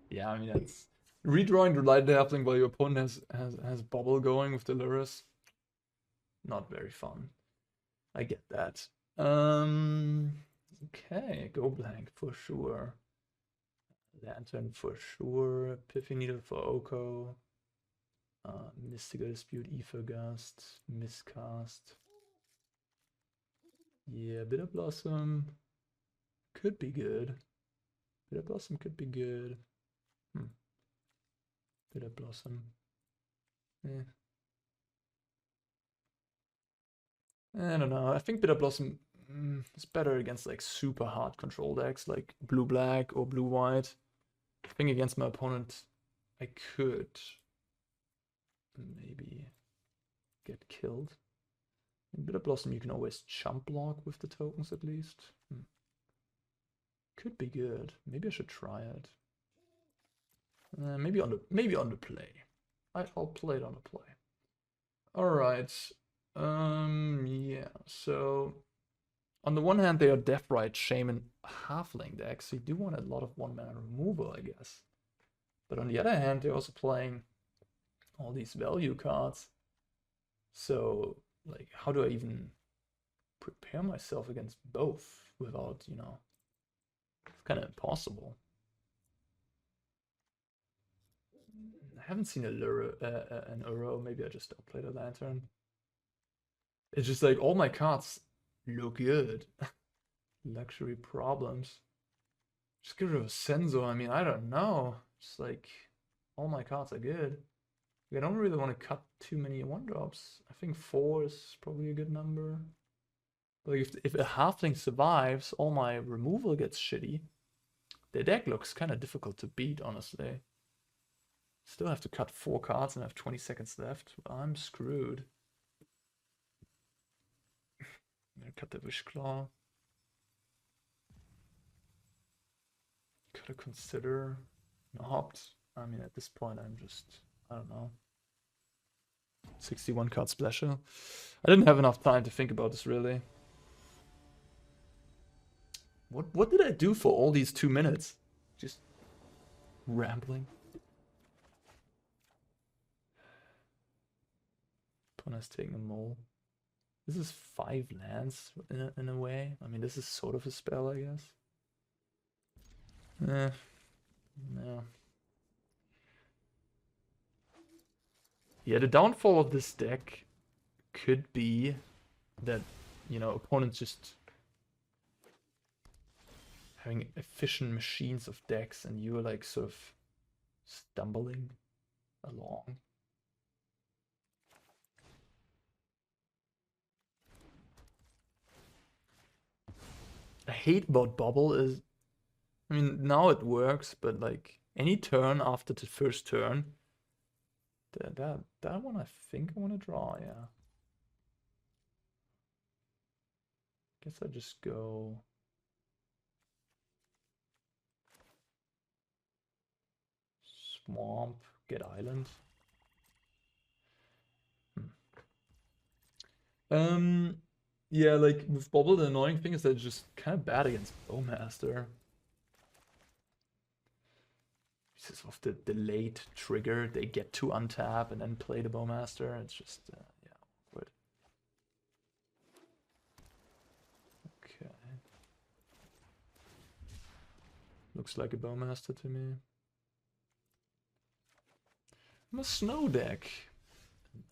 Yeah, I mean, that's redrawing the Lighted Halfling while your opponent has Bauble going with the Lurrus. Not very fun. I get that. Okay, go blank for sure. Lantern for sure. Piffy Needle for Oko. Mystical Dispute, Ether Gust, Miscast. Yeah, Bitter Blossom could be good. Bitter Blossom could be good. Bitter Blossom. I don't know. I think Bitter Blossom is better against like super hard control decks like blue-black or blue-white. I think against my opponent, I could maybe get killed. In Bitter Blossom, you can always jump block with the tokens at least. Could be good. Maybe I should try it. Maybe on the play. I'll play it on the play. All right. Yeah. So on the one hand, they are Deathrite, Shaman, Halfling decks. So you do want a lot of 1-mana removal, I guess. But on the other hand, they're also playing all these value cards. So, like, how do I even prepare myself against both without, you know, it's kind of impossible. I haven't seen an Uro. Maybe I just don't play the Lantern. It's just like all my cards look good. Luxury problems. Just get rid of a Censor. I mean, I don't know. Just like all my cards are good. I don't really want to cut too many 1-drops. I think 4 is probably a good number. Like if a halfling survives, all my removal gets shitty. The deck looks kind of difficult to beat, honestly. Still have to cut 4 cards and have 20 seconds left. I'm screwed. I'm gonna cut the Wishclaw. Could have consider not. I mean, at this point, I'm just, I don't know. 61 card splasher. I didn't have enough time to think about this really. What did I do for all these 2 minutes? Just rambling. Opponent's taking a mole. This is 5 lands in a way. I mean, this is sort of a spell, I guess. No. Yeah, the downfall of this deck could be that, you know, opponents just having efficient machines of decks and you're like sort of stumbling along. I hate about Bauble is, I mean, now it works, but like any turn after the first turn, that one I think I want to draw, yeah. Guess I just go Swamp, get Island. Yeah, like with Bauble, the annoying thing is that it's just kind of bad against Bowmaster. Because of the delayed trigger, they get to untap and then play the Bowmaster. It's just, yeah, awkward. Okay. Looks like a Bowmaster to me. I'm a snow deck.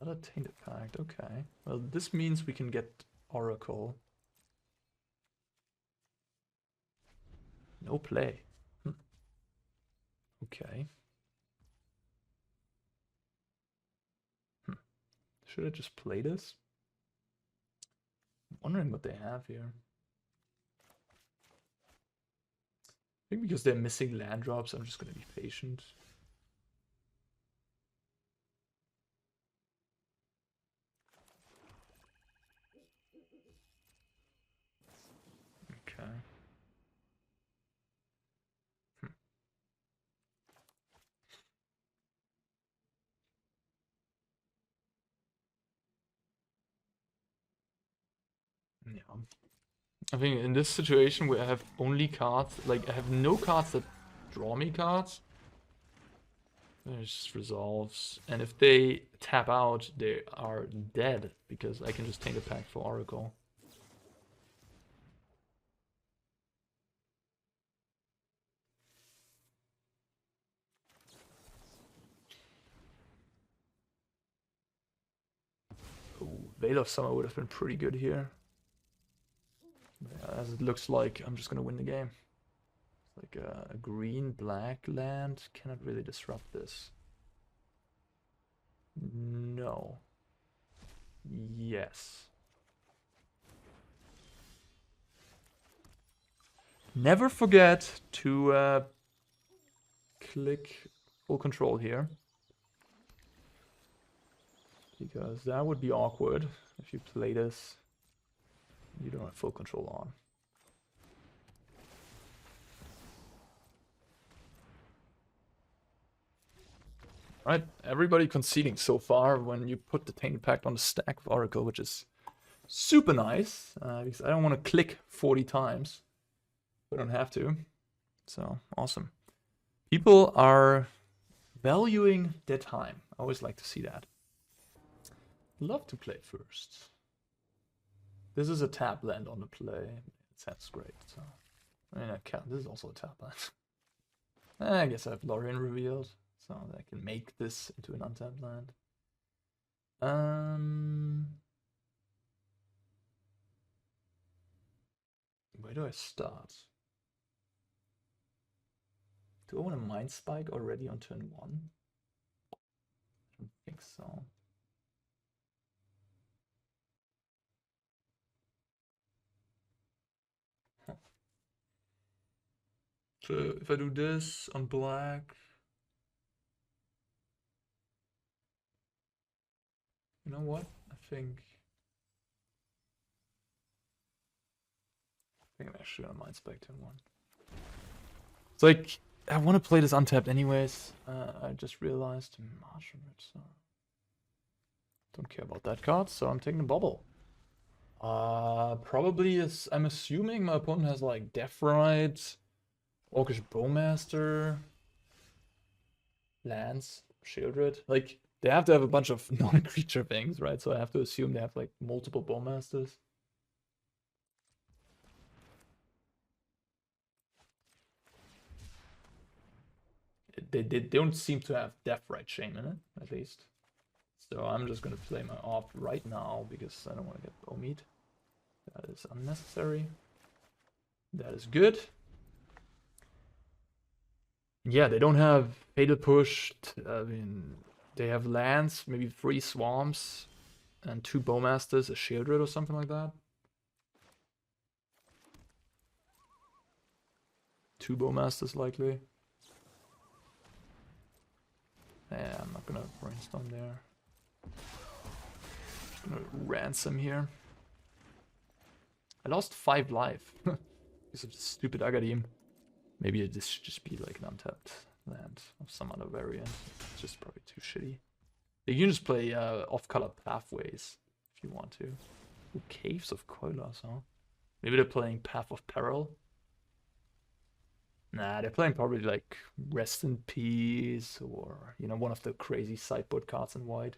Another Tainted Pact, okay. Well, this means we can get Oracle. No play. Okay. Should I just play this? I'm wondering what they have here. I think because they're missing land drops, I'm just going to be patient. Okay. Yeah. I think in this situation where I have only cards, like I have no cards that draw me cards, it just resolves. And if they tap out, they are dead because I can just take a pack for Oracle. Oh, Veil of Summer would have been pretty good here. As it looks like, I'm just gonna win the game. It's like a green-black land cannot really disrupt this. No. Yes. Never forget to click full control here. Because that would be awkward if you play this. You don't have full control on. Right, everybody conceding so far when you put the Tainted Pact on the stack of Oracle, which is super nice, because I don't want to click 40 times. I don't have to. So, awesome. People are valuing their time. I always like to see that. Love to play first. This is a tap land on the play. It sounds great. So I mean, this is also a tap land. I guess I have Lorien revealed, so that I can make this into an untapped land. Where do I start? Do I want a Mind Spike already on turn 1? I don't think so. Huh. So if I do this on black, you know what? I think I'm actually gonna Mind Spike turn 1. It's like, I want to play this untapped anyways. I just realized Marsh on it, so don't care about that card, so I'm taking the Bauble. Probably is. I'm assuming my opponent has like Deathrite, Orcish Bowmaster, lands, Shieldred. Like they have to have a bunch of non-creature things, right? So I have to assume they have like multiple Bowmasters. They don't seem to have Deathrite Chain in it, at least. So I'm just gonna play my off right now because I don't want to get Bowmeat. That is unnecessary. That is good. Yeah, they don't have Fatal Push. I mean, they have lands, maybe 3 Swamps, and 2 Bowmasters, a Shieldred or something like that. 2 Bowmasters likely. Yeah, I'm not gonna Brainstorm there. Just gonna ransom here. I lost 5 life because of the stupid Agadim. Maybe this should just be like an untapped land of some other variant. It's just probably too shitty. You can just play off-color pathways if you want to. Ooh, Caves of Koilas, huh? Maybe they're playing Path of Peril. Nah, they're playing probably like Rest in Peace or, you know, one of the crazy sideboard cards in white.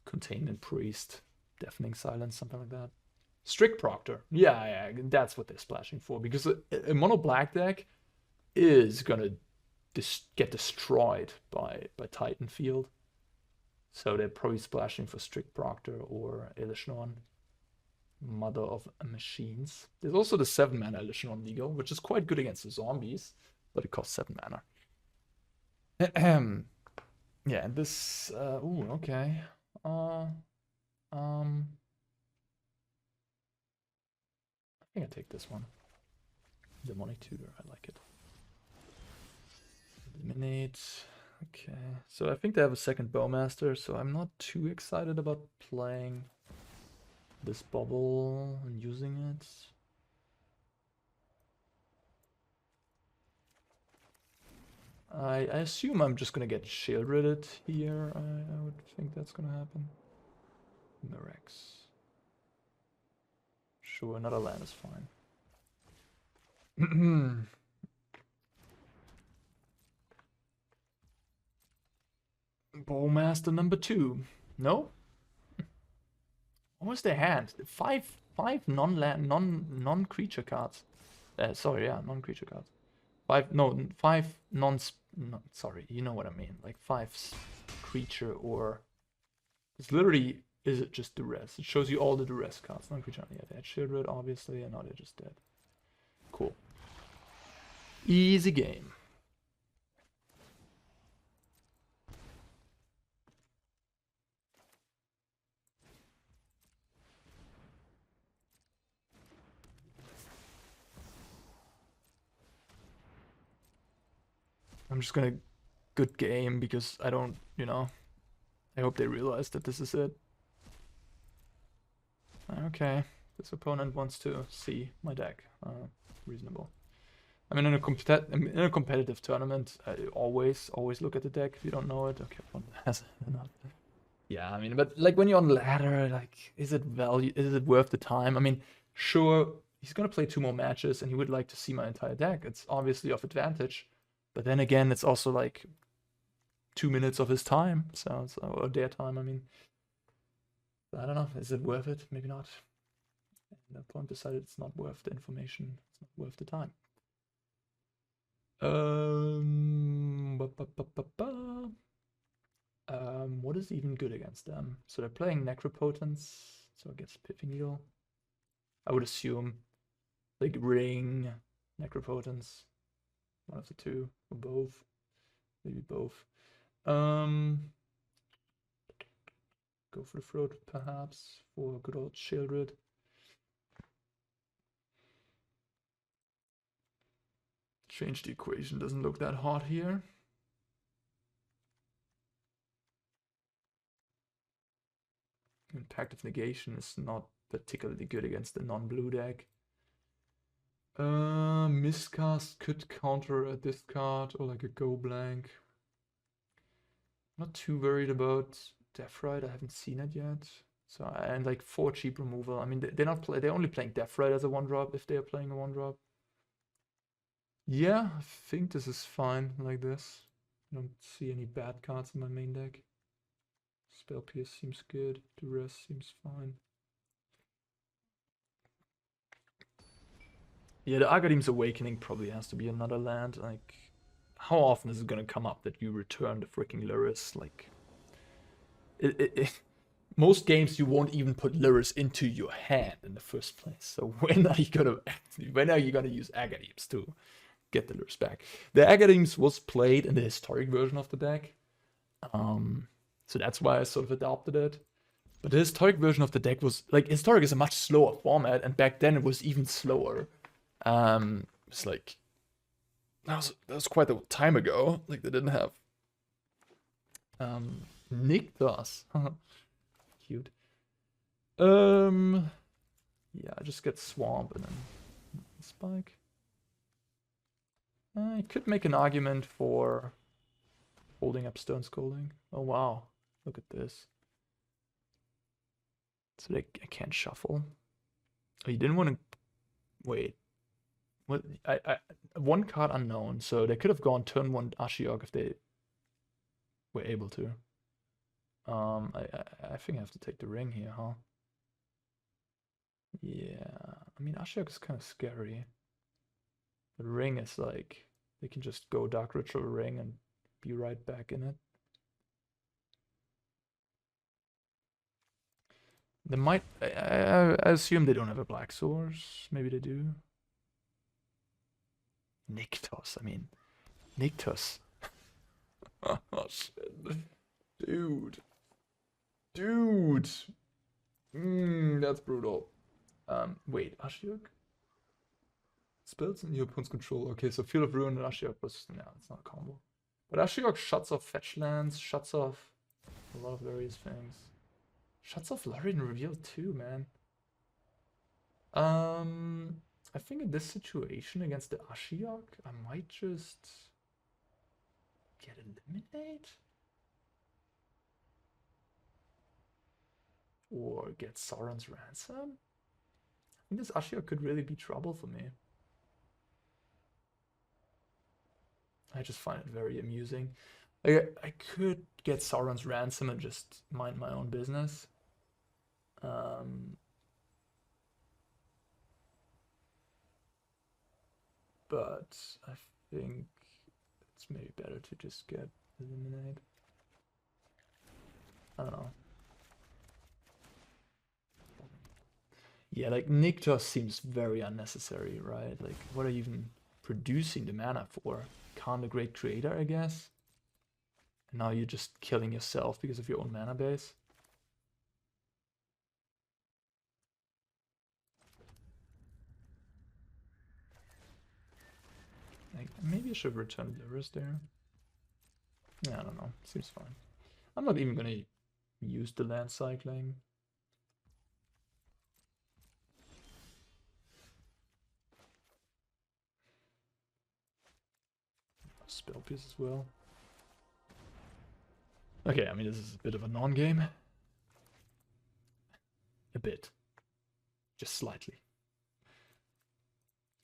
Containment Priest, Deafening Silence, something like that. Strict Proctor. Yeah, that's what they're splashing for. Because a mono black deck is gonna get destroyed by Titan Field. So they're probably splashing for Strict Proctor or Elishnorn, Mother of Machines. There's also the 7-mana Elishnorn Legal, which is quite good against the zombies, but it costs 7 mana. Yeah, and this ooh, okay. I think I take this one. Demonic Tutor, I like it. Eliminate. Okay, so I think they have a second Bowmaster, so I'm not too excited about playing this Bauble and using it. I assume I'm just gonna get Shieldred here. I would think that's gonna happen. Mirex. Sure, another land is fine. Bowmaster number 2. No? What was their hand? Five non-land, non-creature cards. Sorry, yeah, non-creature cards. 5 non. Sorry, you know what I mean. Like 5 creature or. It's literally. Is it just Duress? It shows you all the Duress cards. Non-creature. Yeah, they had Shieldred, obviously, and now they're just dead. Cool. Easy game. I'm just gonna good game because I don't, you know, I hope they realize that this is it. Okay, this opponent wants to see my deck. Reasonable. I mean, in a competitive tournament, I always look at the deck if you don't know it. Okay, one has enough. Yeah, I mean, but like when you're on ladder, like, is it worth the time? I mean, sure, he's gonna play 2 more matches and he would like to see my entire deck. It's obviously of advantage. But then again, it's also like 2 minutes of his time, or their time, I mean. I don't know, is it worth it? Maybe not. point decided it's not worth the information. It's not worth the time. What is even good against them? So they're playing Necropotence, so I guess Pithing Needle. I would assume like Ring, Necropotence, one of the two, or both, maybe both. Go for the throat perhaps for good old Shieldred. Change the equation, doesn't look that hot here. And Pact of Negation is not particularly good against the non-blue deck. Miscast could counter a discard or like a go blank. Not too worried about Deathrite, I haven't seen it yet. So and like 4 cheap removal. I mean they're only playing Deathrite as a 1-drop if they are playing a 1-drop. Yeah, I think this is fine like this. I don't see any bad cards in my main deck. Spell Pierce seems good. Duress seems fine. Yeah, the Agadeem's Awakening probably has to be another land. Like, how often is it gonna come up that you return the freaking Lurrus? Like, most games you won't even put Lurrus into your hand in the first place. So when are you gonna use Agadeems to get the Lurrus back? The Agadeems was played in the historic version of the deck. So that's why I sort of adopted it. But the historic version of the deck was, like, historic is a much slower format, and back then it was even slower. It's like, that was quite a time ago. Like, they didn't have Nykthos. Cute. Yeah, I just get Swamp and then Spike. I could make an argument for holding up Stone Scolding. Oh wow, look at this. So I can't shuffle. Oh, you didn't want to wait. What? I 1 card unknown. So they could have gone turn 1 Ashiok if they were able to. I think I have to take the ring here, huh? Yeah, I mean Ashiok is kind of scary. The ring is like, they can just go Dark Ritual Ring and be right back in it. They might, I assume they don't have a black source. Maybe they do. Nykthos, I mean, Nykthos. Oh shit. Dude. That's brutal. Wait, Ashiok? Spells in your opponent's control. Okay, so Field of Ruin and Ashiok was, no, it's not a combo. But Ashiok shuts off fetch lands, shuts off a lot of various things. Shuts off Lorien Reveal too, man. I think in this situation against the Ashiok, I might just get Eliminate? Or get Sauron's Ransom? I think this Ashiok could really be trouble for me. I just find it very amusing. I could get Sauron's Ransom and just mind my own business. But I think it's maybe better to just get Eliminate. I don't know. Yeah, like Nykthos seems very unnecessary, right? Like, what are you even producing the mana for? Khan the Great Creator, I guess? And now you're just killing yourself because of your own mana base? Like, maybe I should return Lurrus there. Yeah, I don't know. Seems fine. I'm not even gonna use the land cycling. Spell Pierce as well. Okay, I mean, this is a bit of a non-game. A bit. Just slightly.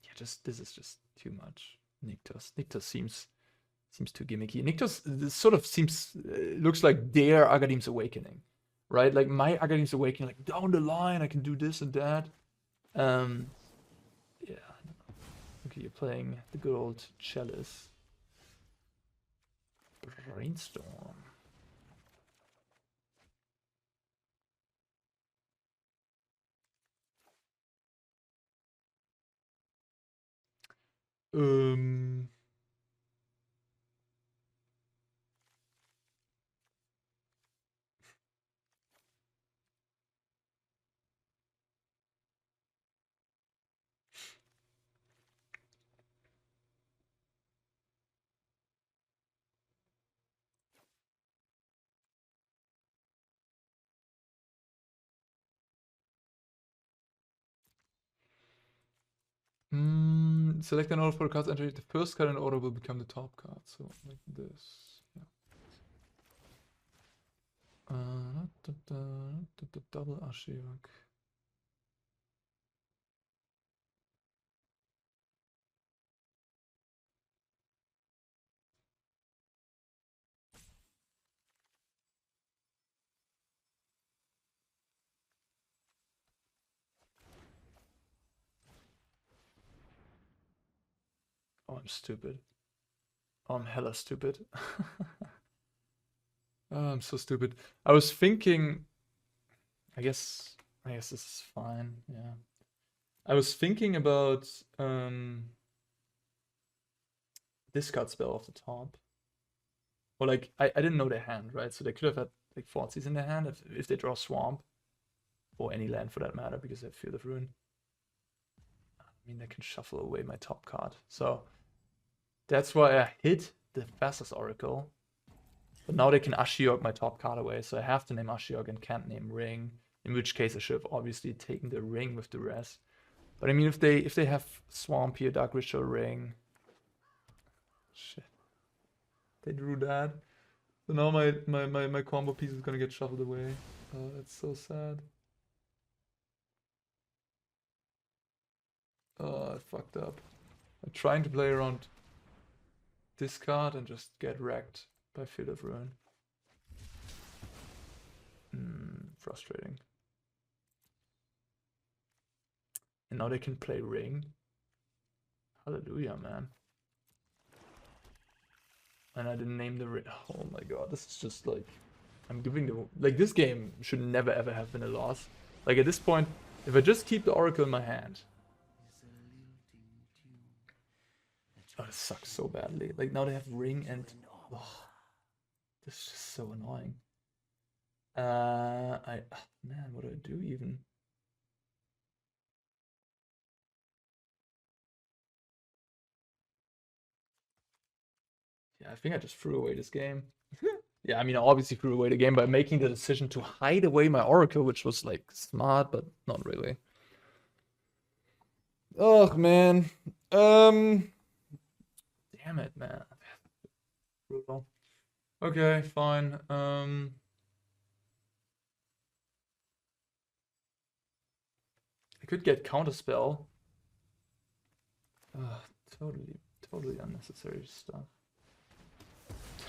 Yeah, this is just too much. Nykthos seems too gimmicky. Nykthos sort of looks like their Agadeem's Awakening, right? Like my Agadeem's Awakening, like down the line I can do this and that. Yeah. Okay, you're playing the good old Chalice. Brainstorm. Select an order for the cards entering. The first card in order will become the top card. So like this. Yeah. Double Ashiok. Oh, I'm stupid. Oh, I'm hella stupid. Oh, I'm so stupid. I was thinking. I guess this is fine. Yeah. I was thinking about discard spell off the top. Or like I didn't know their hand, right? So they could have had like Thoughtseize in their hand if they draw Swamp. Or any land for that matter, because they have Field of Ruin. I mean, they can shuffle away my top card. So that's why I hit the Thassa's Oracle. But now they can Ashiok my top card away, so I have to name Ashiok and can't name Ring. In which case I should have obviously taken the Ring with Duress. But I mean, if they have Swamp here, Dark Ritual Ring. Shit. They drew that. So now my combo piece is gonna get shuffled away. Oh, that's so sad. Oh, I fucked up. I'm trying to play around this card and just get wrecked by Field of Ruin. Frustrating. And now they can play Ring. Hallelujah, man. And I didn't name the Ring. Oh my god, this is just like... I'm giving the... Like, this game should never ever have been a loss. Like, at this point, if I just keep the Oracle in my hand... Oh, this sucks so badly. Like, now they have Ring and... Oh, this is just so annoying. Man, what do I do even? Yeah, I think I just threw away this game. Yeah, I mean, I obviously threw away the game by making the decision to hide away my Oracle, which was, like, smart, but not really. Oh, man. Damn it, man. Brutal. Okay, fine. I could get Counterspell. Totally unnecessary stuff.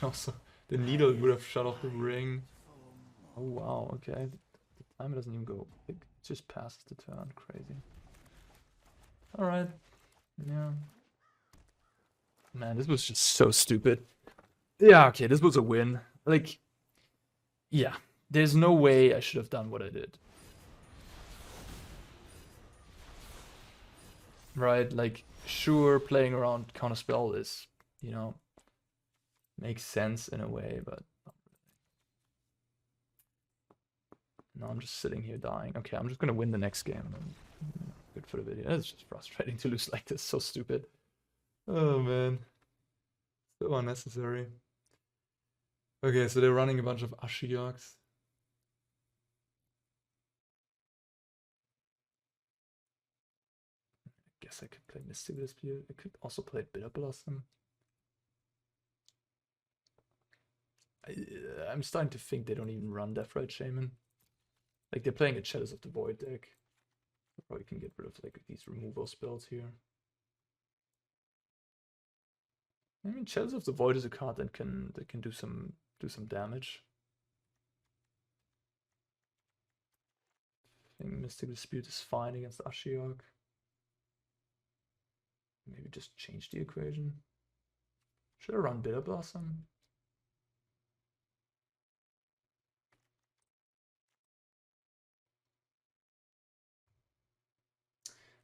Also, the needle would have shut off the ring. Oh wow, okay. The timer doesn't even go. It just passes the turn. Crazy. Alright. Yeah. Man, this was just so stupid. Yeah, okay, this was a win. Like, yeah. There's no way I should have done what I did. Right, like, sure, playing around Counterspell is, you know, makes sense in a way, but no, I'm just sitting here dying. Okay, I'm just gonna win the next game. Good for the video. It's just frustrating to lose like this. So stupid. Oh man, so unnecessary. Okay, so they're running a bunch of Ashioks. I guess I could play Mystic Dispute. I could also play Bitter Blossom. I'm starting to think they don't even run Deathrite Shaman. Like, they're playing a Shadows of the Void deck. I probably can get rid of like these removal spells here. I mean, Shadows of the Void is a card that can do some damage. think Mystic Dispute is fine against Ashiok. Maybe just change the equation. Should I run Bitter Blossom?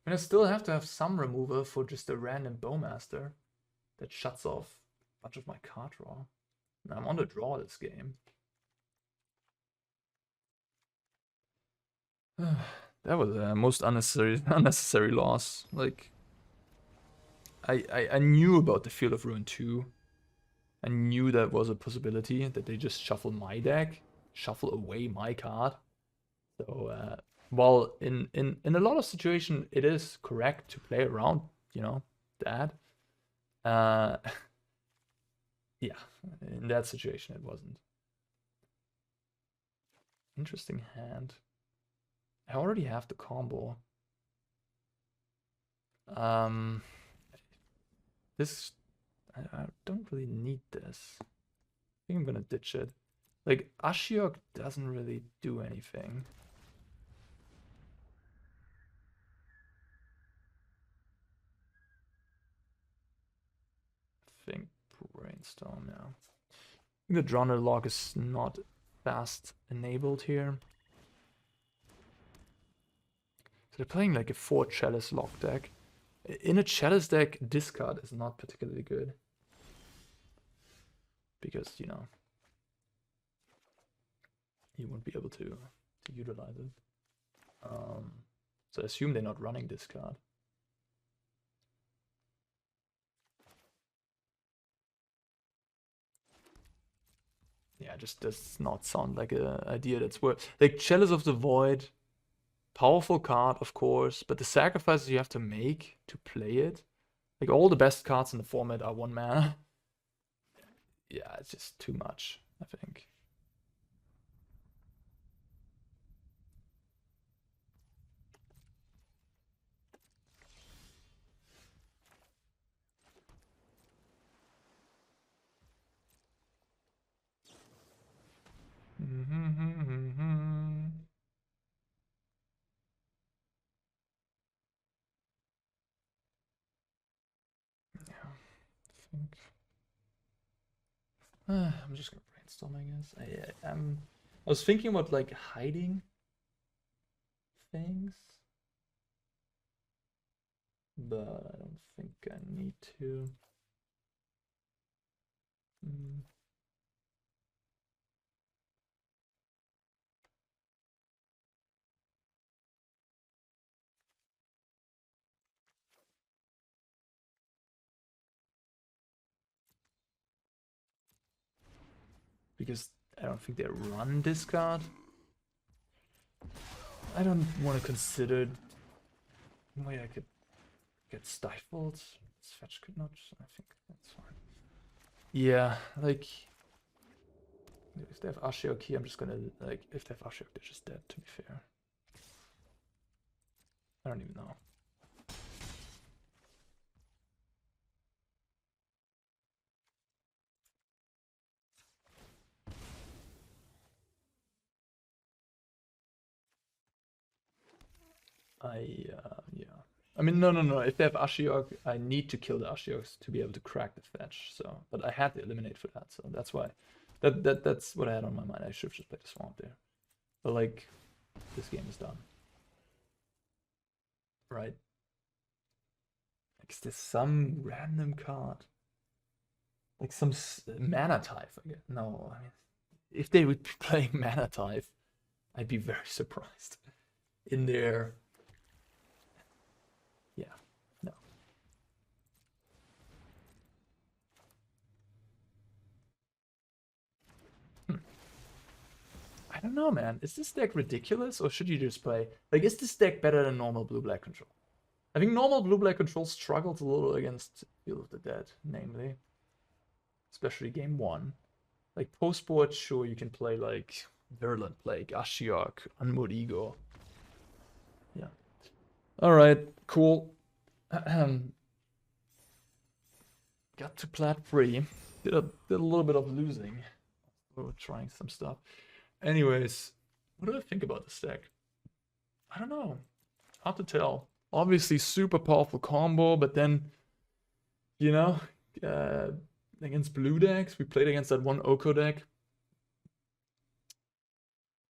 I mean, I still have to have some removal for just a random Bowmaster that shuts off a bunch of my card draw. And I'm on the draw this game. That was a most unnecessary loss. Like, I knew about the Field of Ruin 2. I knew that was a possibility, that they just shuffle my deck, shuffle away my card. So, while in a lot of situations it is correct to play around, you know, that. Yeah, in that situation it wasn't. Interesting hand. I already have the combo. This, I don't really need this. I think I'm gonna ditch it. Like, Ashiok doesn't really do anything. I think Brainstorm now. I think the Drowned Loch is not fast enabled here. So they're playing like a 4 Chalice Loch deck. In a Chalice deck, discard is not particularly good. Because, you know, you won't be able to utilize it. So I assume they're not running discard. Yeah, just does not sound like an idea that's worth. Like, Chalice of the Void, powerful card, of course, but the sacrifices you have to make to play it, like, all the best cards in the format are 1 mana. Yeah, it's just too much, I think. I'm just gonna brainstorm, I guess. I was thinking about like hiding things, but I don't think I need to. Because I don't think they run discard. I don't want to consider. Wait, I could get stifled. This fetch could not. I think that's fine. Yeah, like, if they have Ashiok here, I'm just gonna, like, if they have Ashiok, they're just dead, to be fair. I don't even know. Yeah. I mean, no. If they have Ashiok, I need to kill the Ashioks to be able to crack the fetch. So, but I had to eliminate for that, so that's why. That's what I had on my mind. I should have just played the swamp there. But like, this game is done. Right? Like, is there some random card? Like some mana type? No, I mean, if they would be playing mana type, I'd be very surprised. In their... Yeah, no. I don't know, man. Is this deck ridiculous, or should you just play... Like, is this deck better than normal blue-black control? I think normal blue-black control struggles a little against Field of the Dead, namely. Especially game 1. Like, post-board, sure, you can play, like, Virulent Plague, Ashiok, Unmoored Ego. Yeah. Alright, cool. Got to plat 3. Did a little bit of losing. We were trying some stuff. Anyways, what do I think about this deck? I don't know. Hard to tell. Obviously, super powerful combo, but then, you know, against blue decks, we played against that one Oko deck.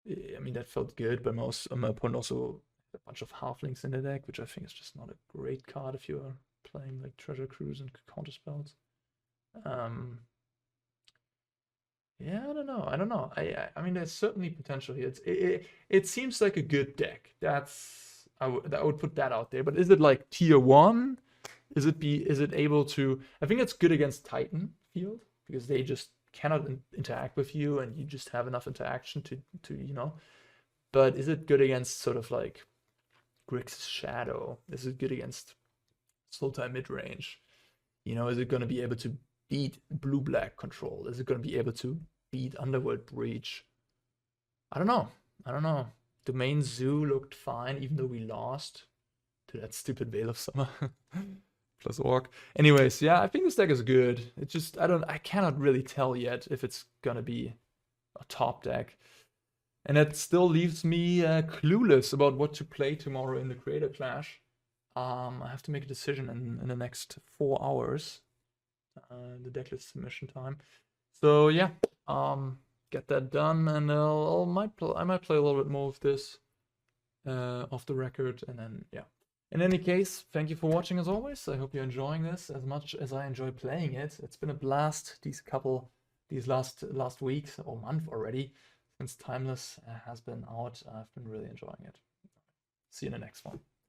I mean, that felt good, but my opponent also had a bunch of halflings in the deck, which I think is just not a great card if you're playing like Treasure Cruise and Counterspells. Yeah, I don't know. I mean, there's certainly potential here. It seems like a good deck. I would put that out there. But is it like tier 1? Is it able to? I think it's good against Titan field because they just cannot interact with you, and you just have enough interaction to you know. But is it good against sort of like Grixis Shadow? Is it good against Sultai midrange? You know, is it going to be able to beat blue-black control? Is it going to be able to beat Underworld Breach? I don't know. Domain Zoo looked fine, even though we lost to that stupid Veil of Summer plus Orc. Anyways, yeah, I think this deck is good. It's just I cannot really tell yet if it's gonna be a top deck, and that still leaves me clueless about what to play tomorrow in the Creator Clash. I have to make a decision in the next 4 hours. The decklist submission time. So yeah, get that done, and I might play a little bit more of this off the record, and then yeah. In any case, thank you for watching as always. I hope you're enjoying this as much as I enjoy playing it. It's been a blast these last weeks or month already since Timeless has been out. I've been really enjoying it. See you in the next one.